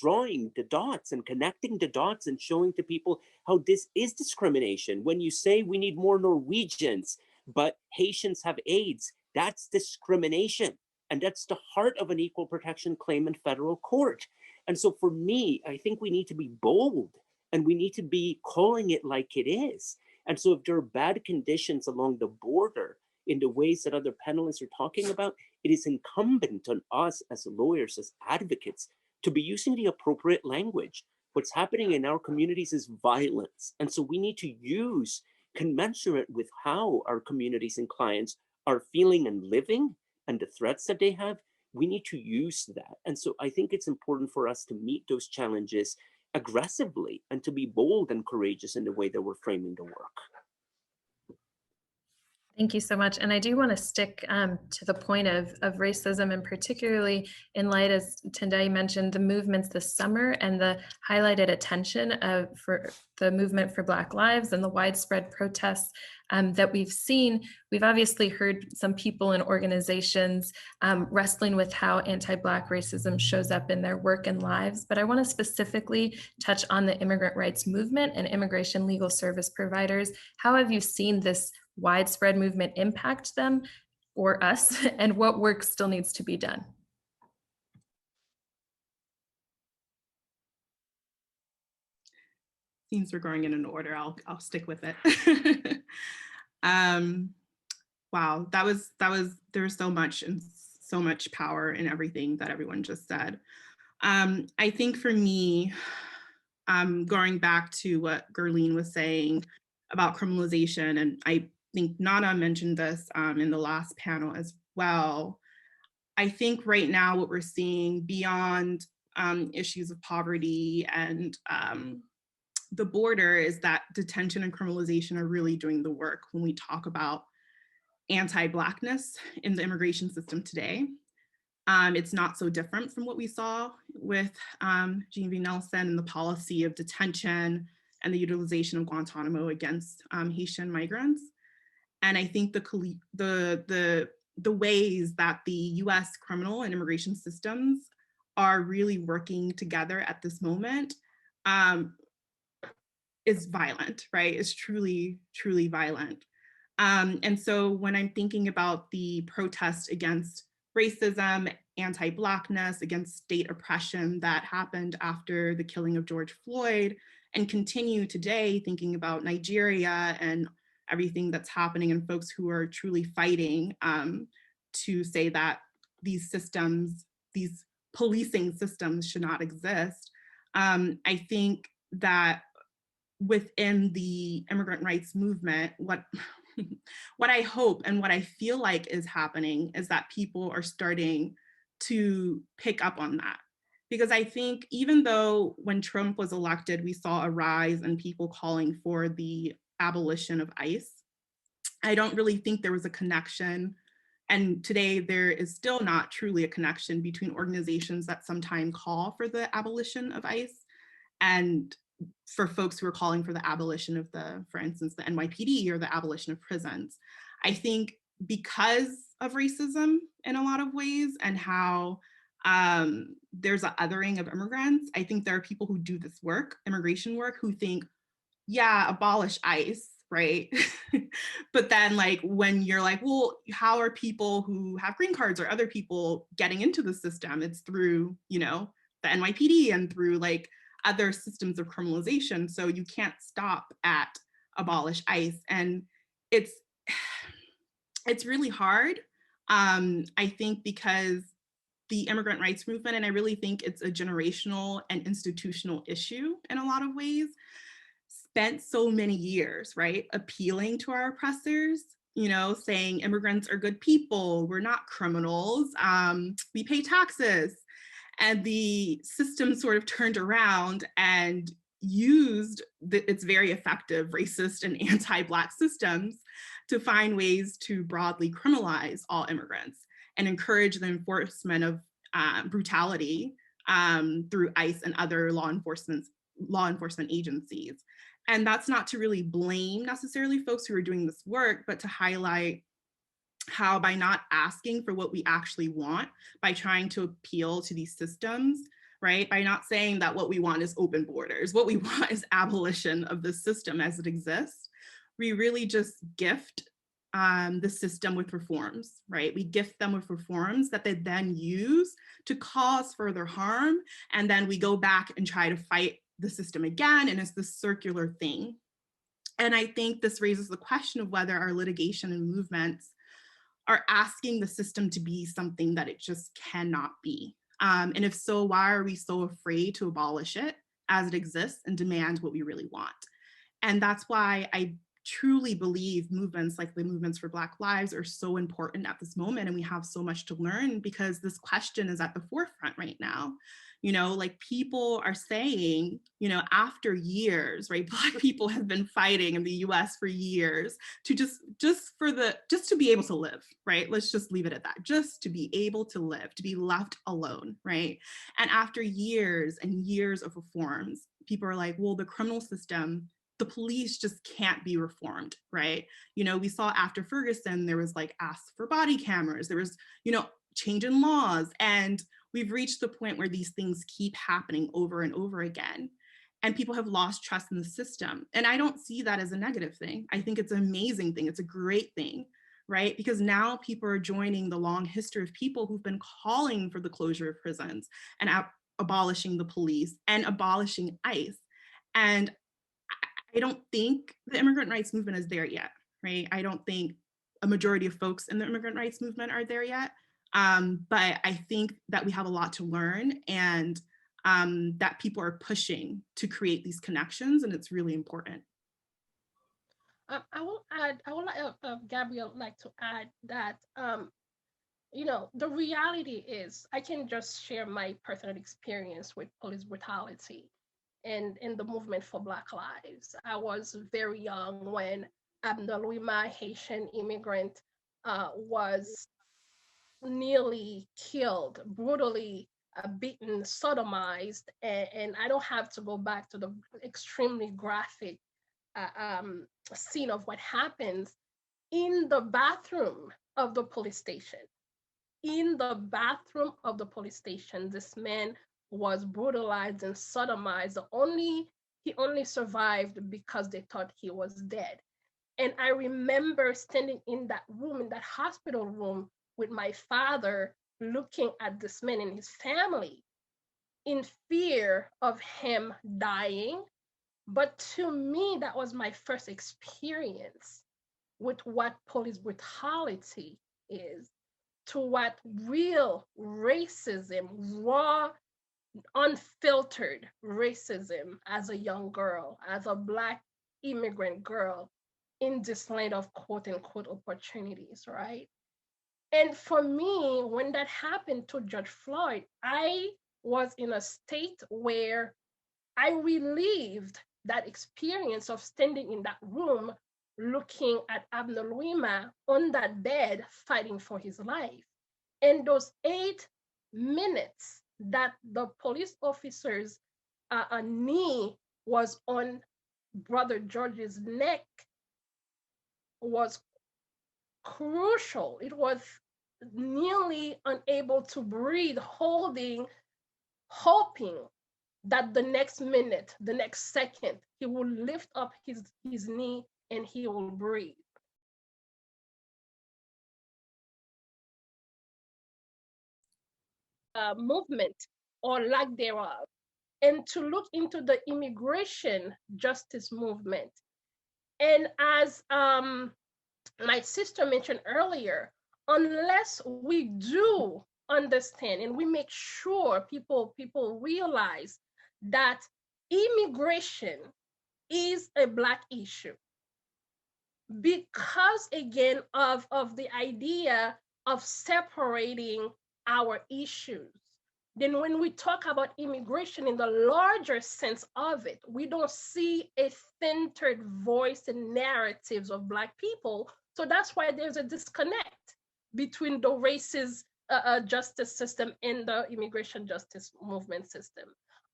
drawing the dots and connecting the dots and showing to people how this is discrimination? When you say we need more Norwegians, but Haitians have AIDS, that's discrimination. And that's the heart of an equal protection claim in federal court. And so for me, I think we need to be bold, and we need to be calling it like it is. And so if there are bad conditions along the border in the ways that other panelists are talking about, it is incumbent on us as lawyers, as advocates, to be using the appropriate language. What's happening in our communities is violence. And so we need to use commensurate with how our communities and clients are feeling and living, and the threats that they have. We need to use that. And so I think it's important for us to meet those challenges aggressively, and to be bold and courageous in the way that we're framing the work. Thank you so much. And I do want to stick to the point of racism, and particularly in light, as Tendai mentioned, the movements this summer and the highlighted attention for the movement for Black Lives and the widespread protests that we've seen. We've obviously heard some people and organizations wrestling with how anti-Black racism shows up in their work and lives. But I want to specifically touch on the immigrant rights movement and immigration legal service providers. How have you seen this widespread movement impact them or us, and what work still needs to be done? Seems we're going in an order. I'll stick with it. Wow, there was so much, and so much power in everything that everyone just said. I think for me, going back to what Gerline was saying about criminalization, and I think Nana mentioned this in the last panel as well. I think right now what we're seeing beyond issues of poverty and the border is that detention and criminalization are really doing the work when we talk about anti-Blackness in the immigration system today. It's not so different from what we saw with Jean V. Nelson and the policy of detention and the utilization of Guantanamo against Haitian migrants. And I think the ways that the US criminal and immigration systems are really working together at this moment is violent, right? It's truly, truly violent. And so when I'm thinking about the protest against racism, anti-Blackness, against state oppression that happened after the killing of George Floyd, and continue today thinking about Nigeria and everything that's happening, and folks who are truly fighting to say that these systems, these policing systems should not exist. I think that within the immigrant rights movement, what I hope and what I feel like is happening is that people are starting to pick up on that. Because I think even though when Trump was elected, we saw a rise in people calling for the abolition of ICE, I don't really think there was a connection And today there is still not truly a connection between organizations that sometimes call for the abolition of ICE and for folks who are calling for the abolition of for instance, the NYPD or the abolition of prisons. I think because of racism in a lot of ways and how there's an othering of immigrants, I think there are people who do this work, immigration work, who think, yeah, abolish ICE, right? But then like when you're like, well, how are people who have green cards or other people getting into the system? It's through, the NYPD and through like other systems of criminalization. So you can't stop at abolish ICE. And it's really hard, I think, because the immigrant rights movement, and I really think it's a generational and institutional issue in a lot of ways, spent so many years, right, appealing to our oppressors, saying immigrants are good people, we're not criminals, we pay taxes. And the system sort of turned around and used its very effective racist and anti-Black systems to find ways to broadly criminalize all immigrants and encourage the enforcement of brutality through ICE and other law enforcement agencies. And that's not to really blame necessarily folks who are doing this work, but to highlight how by not asking for what we actually want, by trying to appeal to these systems, right? By not saying that what we want is open borders, what we want is abolition of the system as it exists, we really just gift the system with reforms, right? We gift them with reforms that they then use to cause further harm. And then we go back and try to fight the system again. And it's this circular thing. And I think this raises the question of whether our litigation and movements are asking the system to be something that it just cannot be. And if so, why are we so afraid to abolish it as it exists and demand what we really want? And that's why I truly believe movements like the movements for Black lives are so important at this moment. And we have so much to learn because this question is at the forefront right now. Like people are saying, after years, right? Black people have been fighting in the US for years to just to be able to live, right? Let's just leave it at that. Just to be able to live, to be left alone, right? And after years and years of reforms, people are like, well, the criminal system, the police just can't be reformed, right? We saw after Ferguson, there was like ask for body cameras, there was, change in laws, and we've reached the point where these things keep happening over and over again. And people have lost trust in the system. And I don't see that as a negative thing. I think it's an amazing thing. It's a great thing, right? Because now people are joining the long history of people who've been calling for the closure of prisons and abolishing the police and abolishing ICE. And I don't think the immigrant rights movement is there yet, right? I don't think a majority of folks in the immigrant rights movement are there yet. But I think that we have a lot to learn and that people are pushing to create these connections, and it's really important. I would like, Gabrielle, like to add that, the reality is, I can just share my personal experience with police brutality and in the movement for Black lives. I was very young when Abdulwima, Haitian immigrant, was nearly killed, brutally beaten, sodomized, and I don't have to go back to the extremely graphic scene of what happens in the bathroom of the police station. In the bathroom of the police station, this man was brutalized and sodomized. He only survived because they thought he was dead. And I remember standing in that room, in that hospital room, with my father, looking at this man and his family in fear of him dying. But to me, that was my first experience with what police brutality is, to what real racism, raw, unfiltered racism as a young girl, as a Black immigrant girl in this land of quote unquote opportunities, right? And for me, when that happened to George Floyd, I was in a state where I relived that experience of standing in that room, looking at Abner Louima on that bed fighting for his life. And those 8 minutes that the police officer's knee was on Brother George's neck was crucial. It was nearly unable to breathe, hoping that the next minute, the next second, he will lift up his knee and he will breathe. Movement or lack thereof, and to look into the immigration justice movement. And as my sister mentioned earlier, unless we do understand and we make sure people realize that immigration is a Black issue, because again of the idea of separating our issues, then when we talk about immigration in the larger sense of it, we don't see a centered voice and narratives of Black people. So that's why there's a disconnect between the racist justice system and the immigration justice movement system.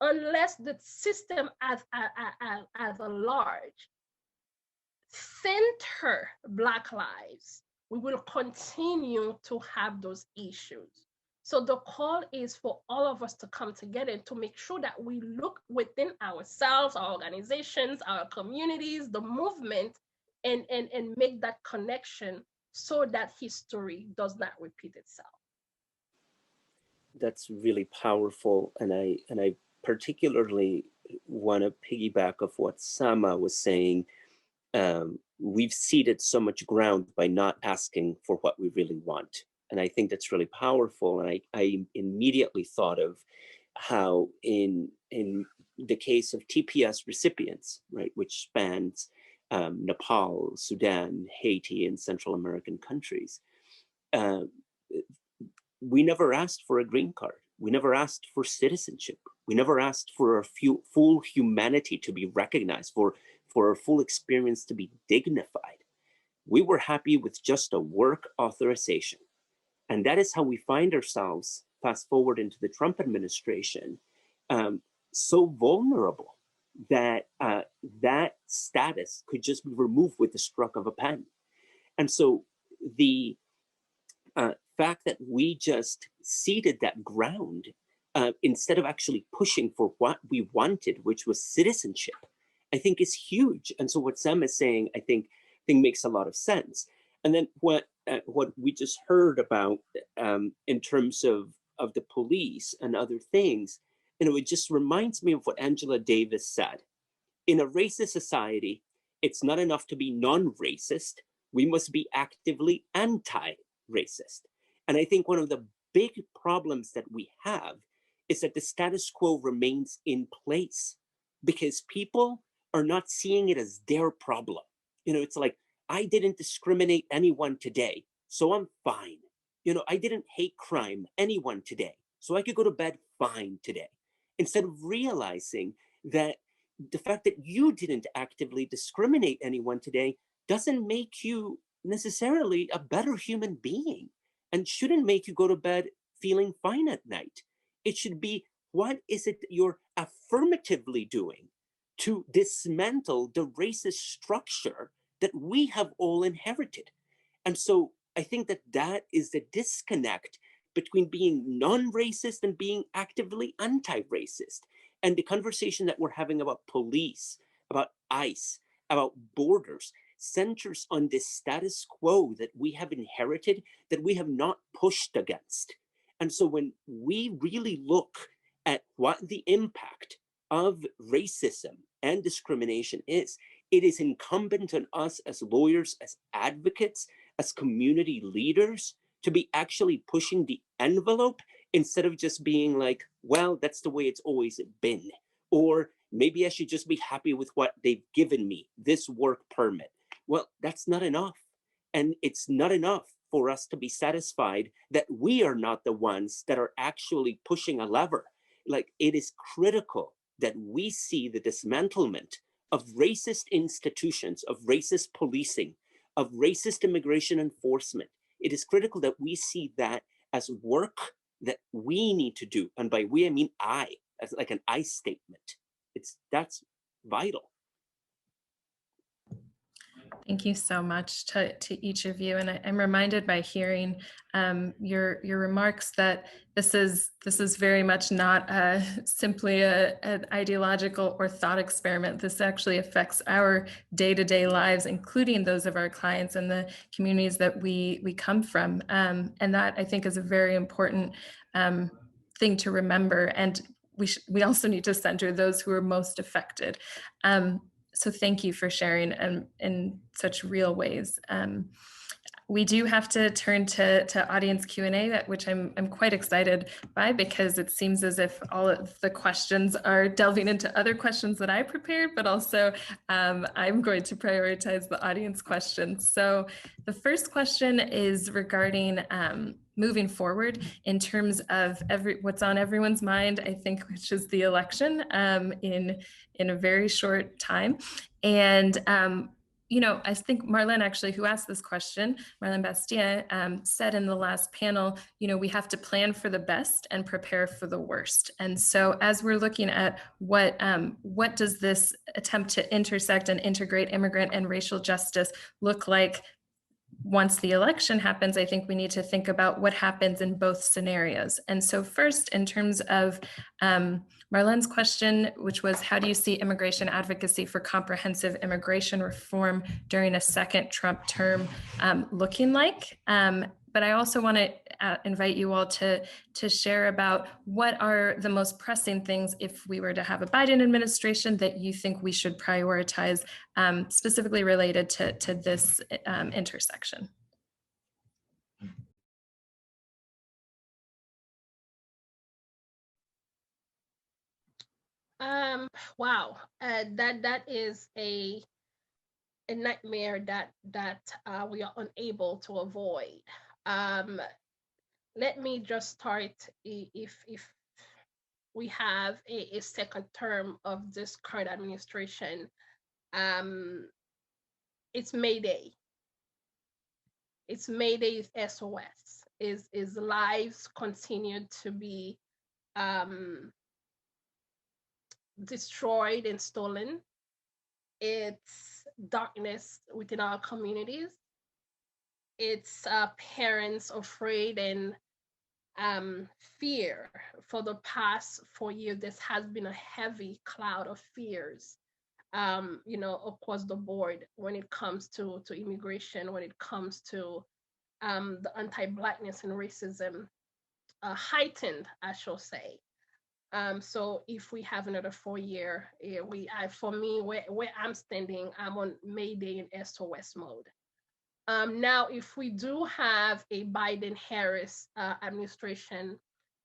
Unless the system as a large center Black lives, we will continue to have those issues. So the call is for all of us to come together to make sure that we look within ourselves, our organizations, our communities, the movement, and make that connection so that history does not repeat itself. That's really powerful, and I particularly want to piggyback off what Sama was saying. We've ceded so much ground by not asking for what we really want. And I think that's really powerful. And I immediately thought of how in the case of TPS recipients, right, which spans Nepal, Sudan, Haiti, and Central American countries, we never asked for a green card. We never asked for citizenship. We never asked for full humanity to be recognized, for our full experience to be dignified. We were happy with just a work authorization. And that is how we find ourselves, fast forward into the Trump administration, so vulnerable that that status could just be removed with the stroke of a pen. And so the fact that we just ceded that ground instead of actually pushing for what we wanted, which was citizenship, I think is huge. And so what Sam is saying, I think makes a lot of sense. And then what we just heard about in terms of the police and other things, it just reminds me of what Angela Davis said. In a racist society, it's not enough to be non-racist. We must be actively anti-racist. And I think one of the big problems that we have is that the status quo remains in place because people are not seeing it as their problem. It's like, I didn't discriminate anyone today, so I'm fine. I didn't hate crime anyone today, so I could go to bed fine today. Instead of realizing that the fact that you didn't actively discriminate anyone today doesn't make you necessarily a better human being and shouldn't make you go to bed feeling fine at night. It should be, what is it that you're affirmatively doing to dismantle the racist structure that we have all inherited? And so I think that is the disconnect between being non-racist and being actively anti-racist. And the conversation that we're having about police, about ICE, about borders, centers on this status quo that we have inherited, that we have not pushed against. And so when we really look at what the impact of racism and discrimination is, it is incumbent on us as lawyers, as advocates, as community leaders to be actually pushing the envelope instead of just being like, well, that's the way it's always been. Or maybe I should just be happy with what they've given me, this work permit. Well, that's not enough. And it's not enough for us to be satisfied that we are not the ones that are actually pushing a lever. Like, it is critical that we see the dismantlement of racist institutions, of racist policing, of racist immigration enforcement. It is critical that we see that as work that we need to do. And by we, I mean I, as like an I statement. That's vital. Thank you so much to each of you. And I'm reminded by hearing your remarks that this is very much not simply an ideological or thought experiment. This actually affects our day-to-day lives, including those of our clients and the communities that we come from. And that, I think, is a very important thing to remember. And we also need to center those who are most affected. So thank you for sharing in such real ways. We do have to turn to audience Q&A, which I'm quite excited by, because it seems as if all of the questions are delving into other questions that I prepared, but also I'm going to prioritize the audience questions. So the first question is regarding moving forward in terms of what's on everyone's mind, I think, which is the election in a very short time. And you know, I think Marlene actually, who asked this question, Marlene Bastien, said in the last panel, you know, we have to plan for the best and prepare for the worst. And so as we're looking at what does this attempt to intersect and integrate immigrant and racial justice look like once the election happens, I think we need to think about what happens in both scenarios. And so first, in terms of Marlene's question, which was, how do you see immigration advocacy for comprehensive immigration reform during a second Trump term looking like? But I also want to invite you all to share about what are the most pressing things, if we were to have a Biden administration, that you think we should prioritize specifically related to this intersection. Wow, that is a nightmare that we are unable to avoid. Let me just start. If we have a second term of this current administration, it's Mayday. It's Mayday is SOS. Is lives continue to be destroyed and stolen. It's darkness within our communities. It's parents afraid and fear. For the past 4 years, this has been a heavy cloud of fears, you know, across the board when it comes to immigration, when it comes to the anti-Blackness and racism, heightened, I shall say. So if we have another 4 year, for me, where I'm standing, I'm on Mayday and SOS mode. Now, if we do have a Biden-Harris administration,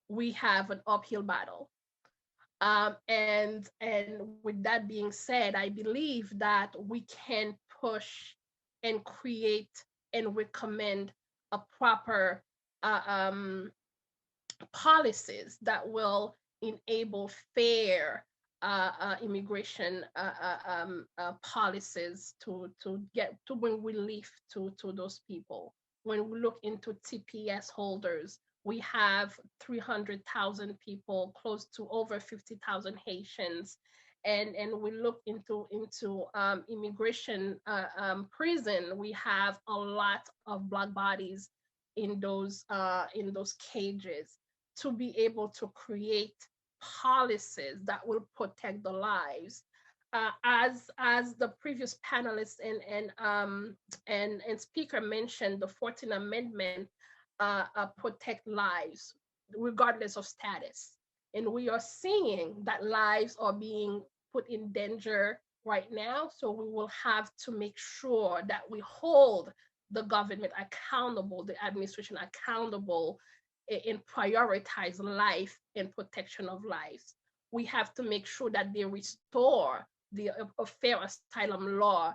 we have an uphill battle. And with that being said, I believe that we can push and create and recommend a proper policies that will enable fair immigration policies to bring relief to those people. When we look into TPS holders, we have 300,000 people, close to over 50,000 Haitians, and we look into immigration prison. We have a lot of Black bodies in those cages. To be able to create policies that will protect the lives, as the previous panelists and speaker mentioned, the 14th Amendment protect lives regardless of status, and we are seeing that lives are being put in danger right now. So we will have to make sure that we hold the government accountable, the administration accountable, and prioritize life and protection of lives. We have to make sure that they restore a fair asylum law,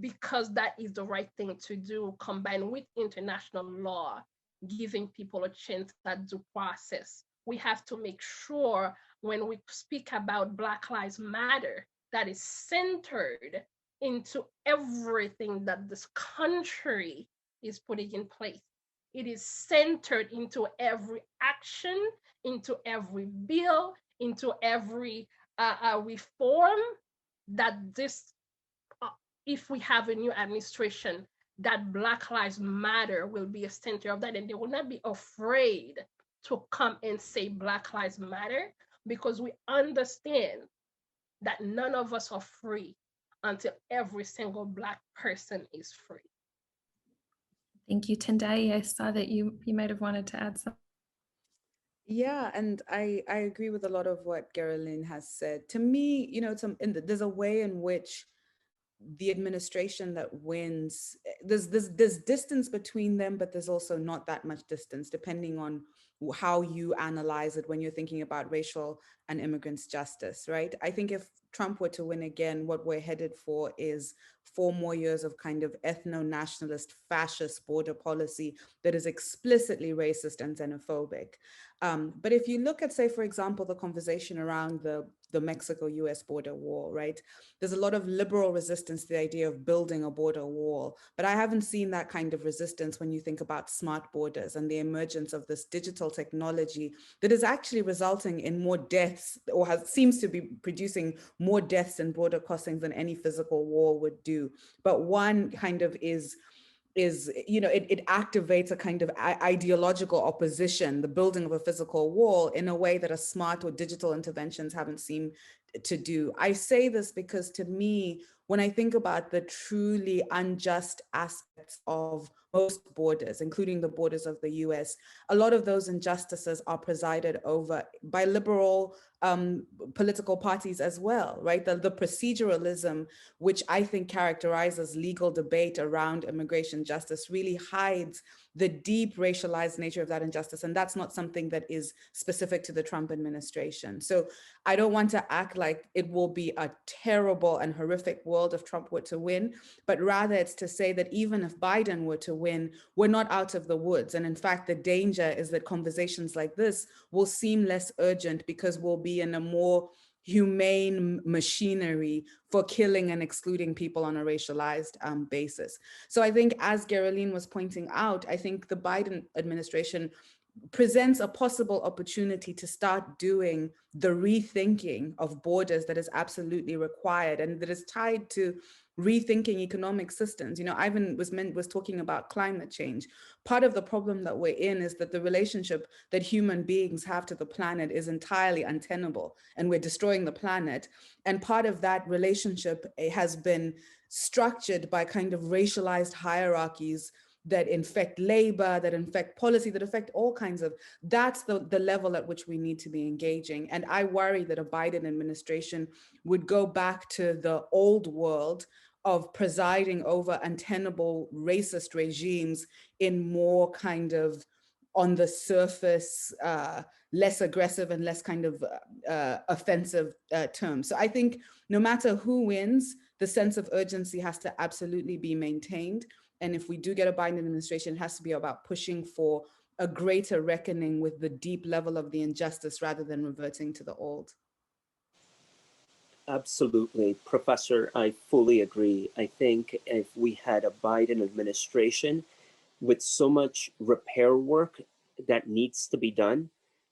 because that is the right thing to do, combined with international law, giving people a chance at due process. We have to make sure when we speak about Black Lives Matter that is centered into everything that this country is putting in place. It is centered into every action, into every bill, into every reform that this, if we have a new administration, that Black Lives Matter will be a center of that, and they will not be afraid to come and say Black Lives Matter, because we understand that none of us are free until every single Black person is free. Thank you, Tendai. I saw that you might have wanted to add something. Yeah, and I agree with a lot of what Geraldine has said. To me, you know, there's a way in which the administration that wins, there's distance between them, but there's also not that much distance, depending on how you analyze it when you're thinking about racial and immigrants justice, right? I think if Trump were to win again, what we're headed for is 4 more years of kind of ethno-nationalist fascist border policy that is explicitly racist and xenophobic. But if you look at, say, for example, the conversation around the Mexico-US border wall, right? There's a lot of liberal resistance to the idea of building a border wall, but I haven't seen that kind of resistance when you think about smart borders and the emergence of this digital technology that is actually resulting in more deaths, or seems to be producing more deaths and border crossings than any physical wall would do. But one kind of is, you know, it activates a kind of ideological opposition, the building of a physical wall, in a way that a smart or digital interventions haven't seemed to do. I say this because, to me, when I think about the truly unjust aspects of most borders, including the borders of the US, a lot of those injustices are presided over by liberal political parties as well, right? The proceduralism, which I think characterizes legal debate around immigration justice, really hides the deep racialized nature of that injustice. And that's not something that is specific to the Trump administration. So I don't want to act like it will be a terrible and horrific world if Trump were to win, but rather it's to say that even if Biden were to win, we're not out of the woods. And in fact, the danger is that conversations like this will seem less urgent because we'll be in a more humane machinery for killing and excluding people on a racialized basis. So I think, as Geraldine was pointing out, I think the Biden administration presents a possible opportunity to start doing the rethinking of borders that is absolutely required, and that is tied to rethinking economic systems. You know, Ivan was talking about climate change. Part of the problem that we're in is that the relationship that human beings have to the planet is entirely untenable, and we're destroying the planet. And part of that relationship has been structured by kind of racialized hierarchies that infect labor, that infect policy, that affect all kinds of, that's the level at which we need to be engaging. And I worry that a Biden administration would go back to the old world of presiding over untenable racist regimes in more kind of on the surface, less aggressive and less kind of offensive terms. So I think no matter who wins, the sense of urgency has to absolutely be maintained. And if we do get a Biden administration, it has to be about pushing for a greater reckoning with the deep level of the injustice rather than reverting to the old. Absolutely, Professor, I fully agree. I think if we had a Biden administration with so much repair work that needs to be done,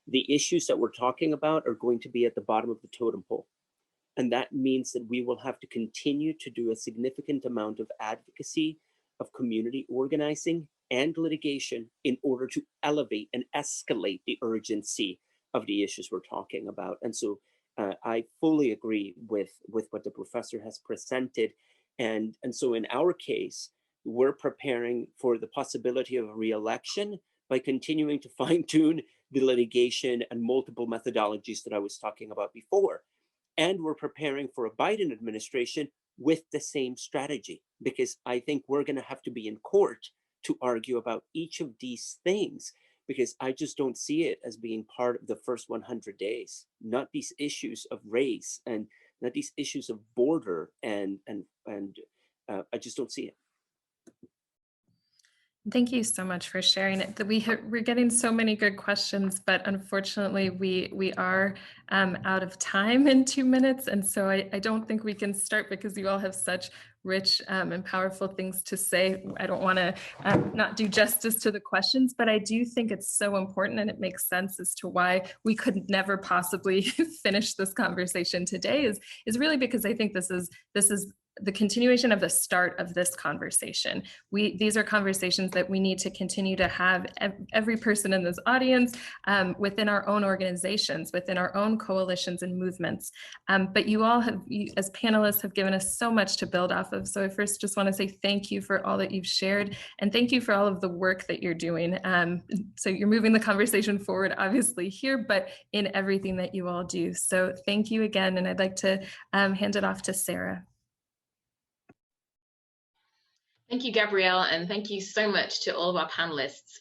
the issues that we're talking about are going to be at the bottom of the totem pole. And that means that we will have to continue to do a significant amount of advocacy, of community organizing and litigation in order to elevate and escalate the urgency of the issues we're talking about. And so I fully agree with what the professor has presented. And so in our case, we're preparing for the possibility of a re-election by continuing to fine-tune the litigation and multiple methodologies that I was talking about before. And we're preparing for a Biden administration with the same strategy, because I think we're going to have to be in court to argue about each of these things, because I just don't see it as being part of the first 100 days, not these issues of race and not these issues of border, and I just don't see it. Thank you so much for sharing it. We're getting so many good questions, but unfortunately we are out of time in 2 minutes. And so I don't think we can start because you all have such rich and powerful things to say. I don't want to not do justice to the questions, but I do think it's so important, and it makes sense as to why we could never possibly finish this conversation today is really because I think this is the continuation of the start of this conversation. These are conversations that we need to continue to have, every person in this audience, within our own organizations, within our own coalitions and movements. But you all as panelists, have given us so much to build off of. So I first just want to say thank you for all that you've shared, and thank you for all of the work that you're doing. So you're moving the conversation forward, obviously here, but in everything that you all do. So thank you again, and I'd like to hand it off to Sarah. Thank you, Gabrielle, and thank you so much to all of our panelists.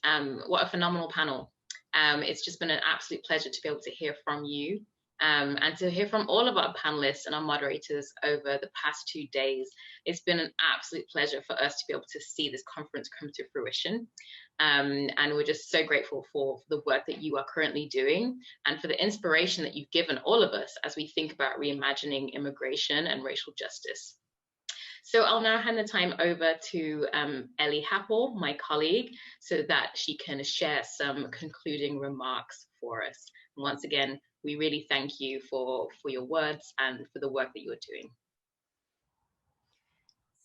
What a phenomenal panel. It's just been an absolute pleasure to be able to hear from you and to hear from all of our panelists and our moderators over the past 2 days. It's been an absolute pleasure for us to be able to see this conference come to fruition. And we're just so grateful for the work that you are currently doing and for the inspiration that you've given all of us as we think about reimagining immigration and racial justice. So I'll now hand the time over to Ellie Happel, my colleague, so that she can share some concluding remarks for us. And once again, we really thank you for your words and for the work that you're doing.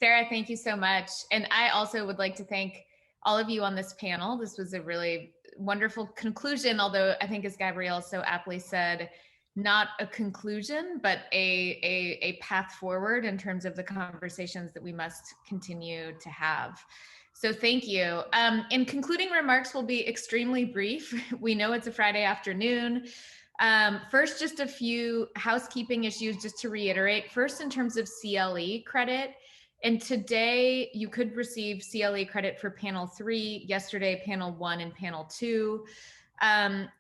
Sarah, thank you so much. And I also would like to thank all of you on this panel. This was a really wonderful conclusion, although I think, as Gabrielle so aptly said, not a conclusion, but a path forward in terms of the conversations that we must continue to have. So thank you. And concluding remarks will be extremely brief. We know it's a Friday afternoon. First, just a few housekeeping issues just to reiterate. First, in terms of CLE credit, and today you could receive CLE credit for panel 3, yesterday panel 1 and panel 2.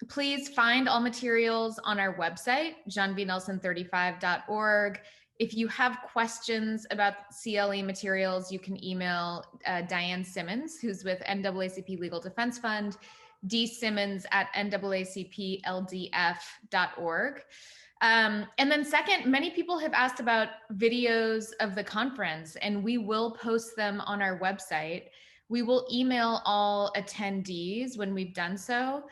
Please find all materials on our website, jeanvinelson35.org. If you have questions about CLE materials, you can email Diane Simmons, who's with NAACP Legal Defense Fund, dsimmons@naacpldf.org. And then second, many people have asked about videos of the conference, and we will post them on our website. We will email all attendees when we've done so.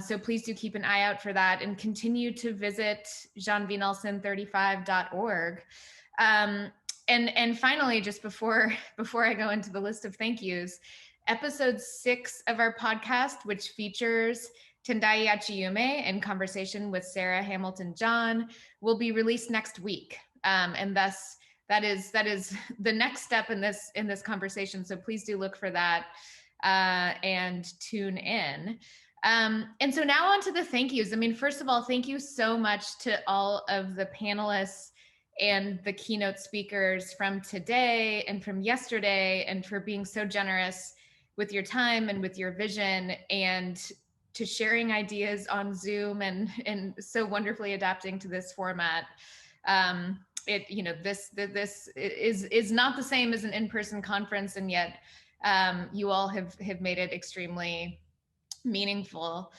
So please do keep an eye out for that and continue to visit jeanvinelson35.org. And finally, just before I go into the list of thank yous, episode 6 of our podcast, which features Tendai Achiume in conversation with Sarah Hamilton John, will be released next week. And thus, that is the next step in this conversation. So please do look for that and tune in. And so now on to the thank yous. I mean, first of all, thank you so much to all of the panelists and the keynote speakers from today and from yesterday, and for being so generous with your time and with your vision, and to sharing ideas on Zoom and so wonderfully adapting to this format. This is not the same as an in-person conference, and yet you all have made it extremely meaningful.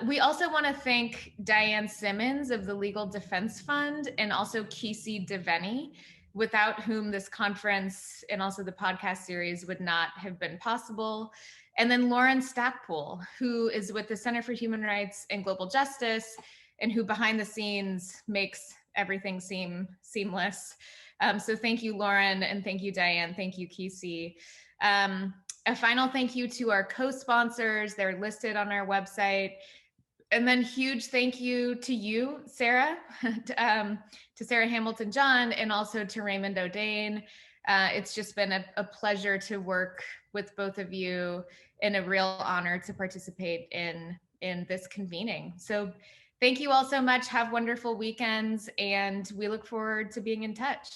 We also want to thank Diane Simmons of the Legal Defense Fund, and also Kisi Deveni, without whom this conference and also the podcast series would not have been possible. And then Lauren Stackpool, who is with the Center for Human Rights and Global Justice, and who behind the scenes makes everything seem seamless. So thank you, Lauren, and thank you, Diane. Thank you, Kisi. A final thank you to our co-sponsors. They're listed on our website. And then huge thank you to you, Sarah, to Sarah Hamilton John, and also to Raymond O'Dane. It's just been a pleasure to work with both of you, and a real honor to participate in this convening. So thank you all so much. Have wonderful weekends, and we look forward to being in touch.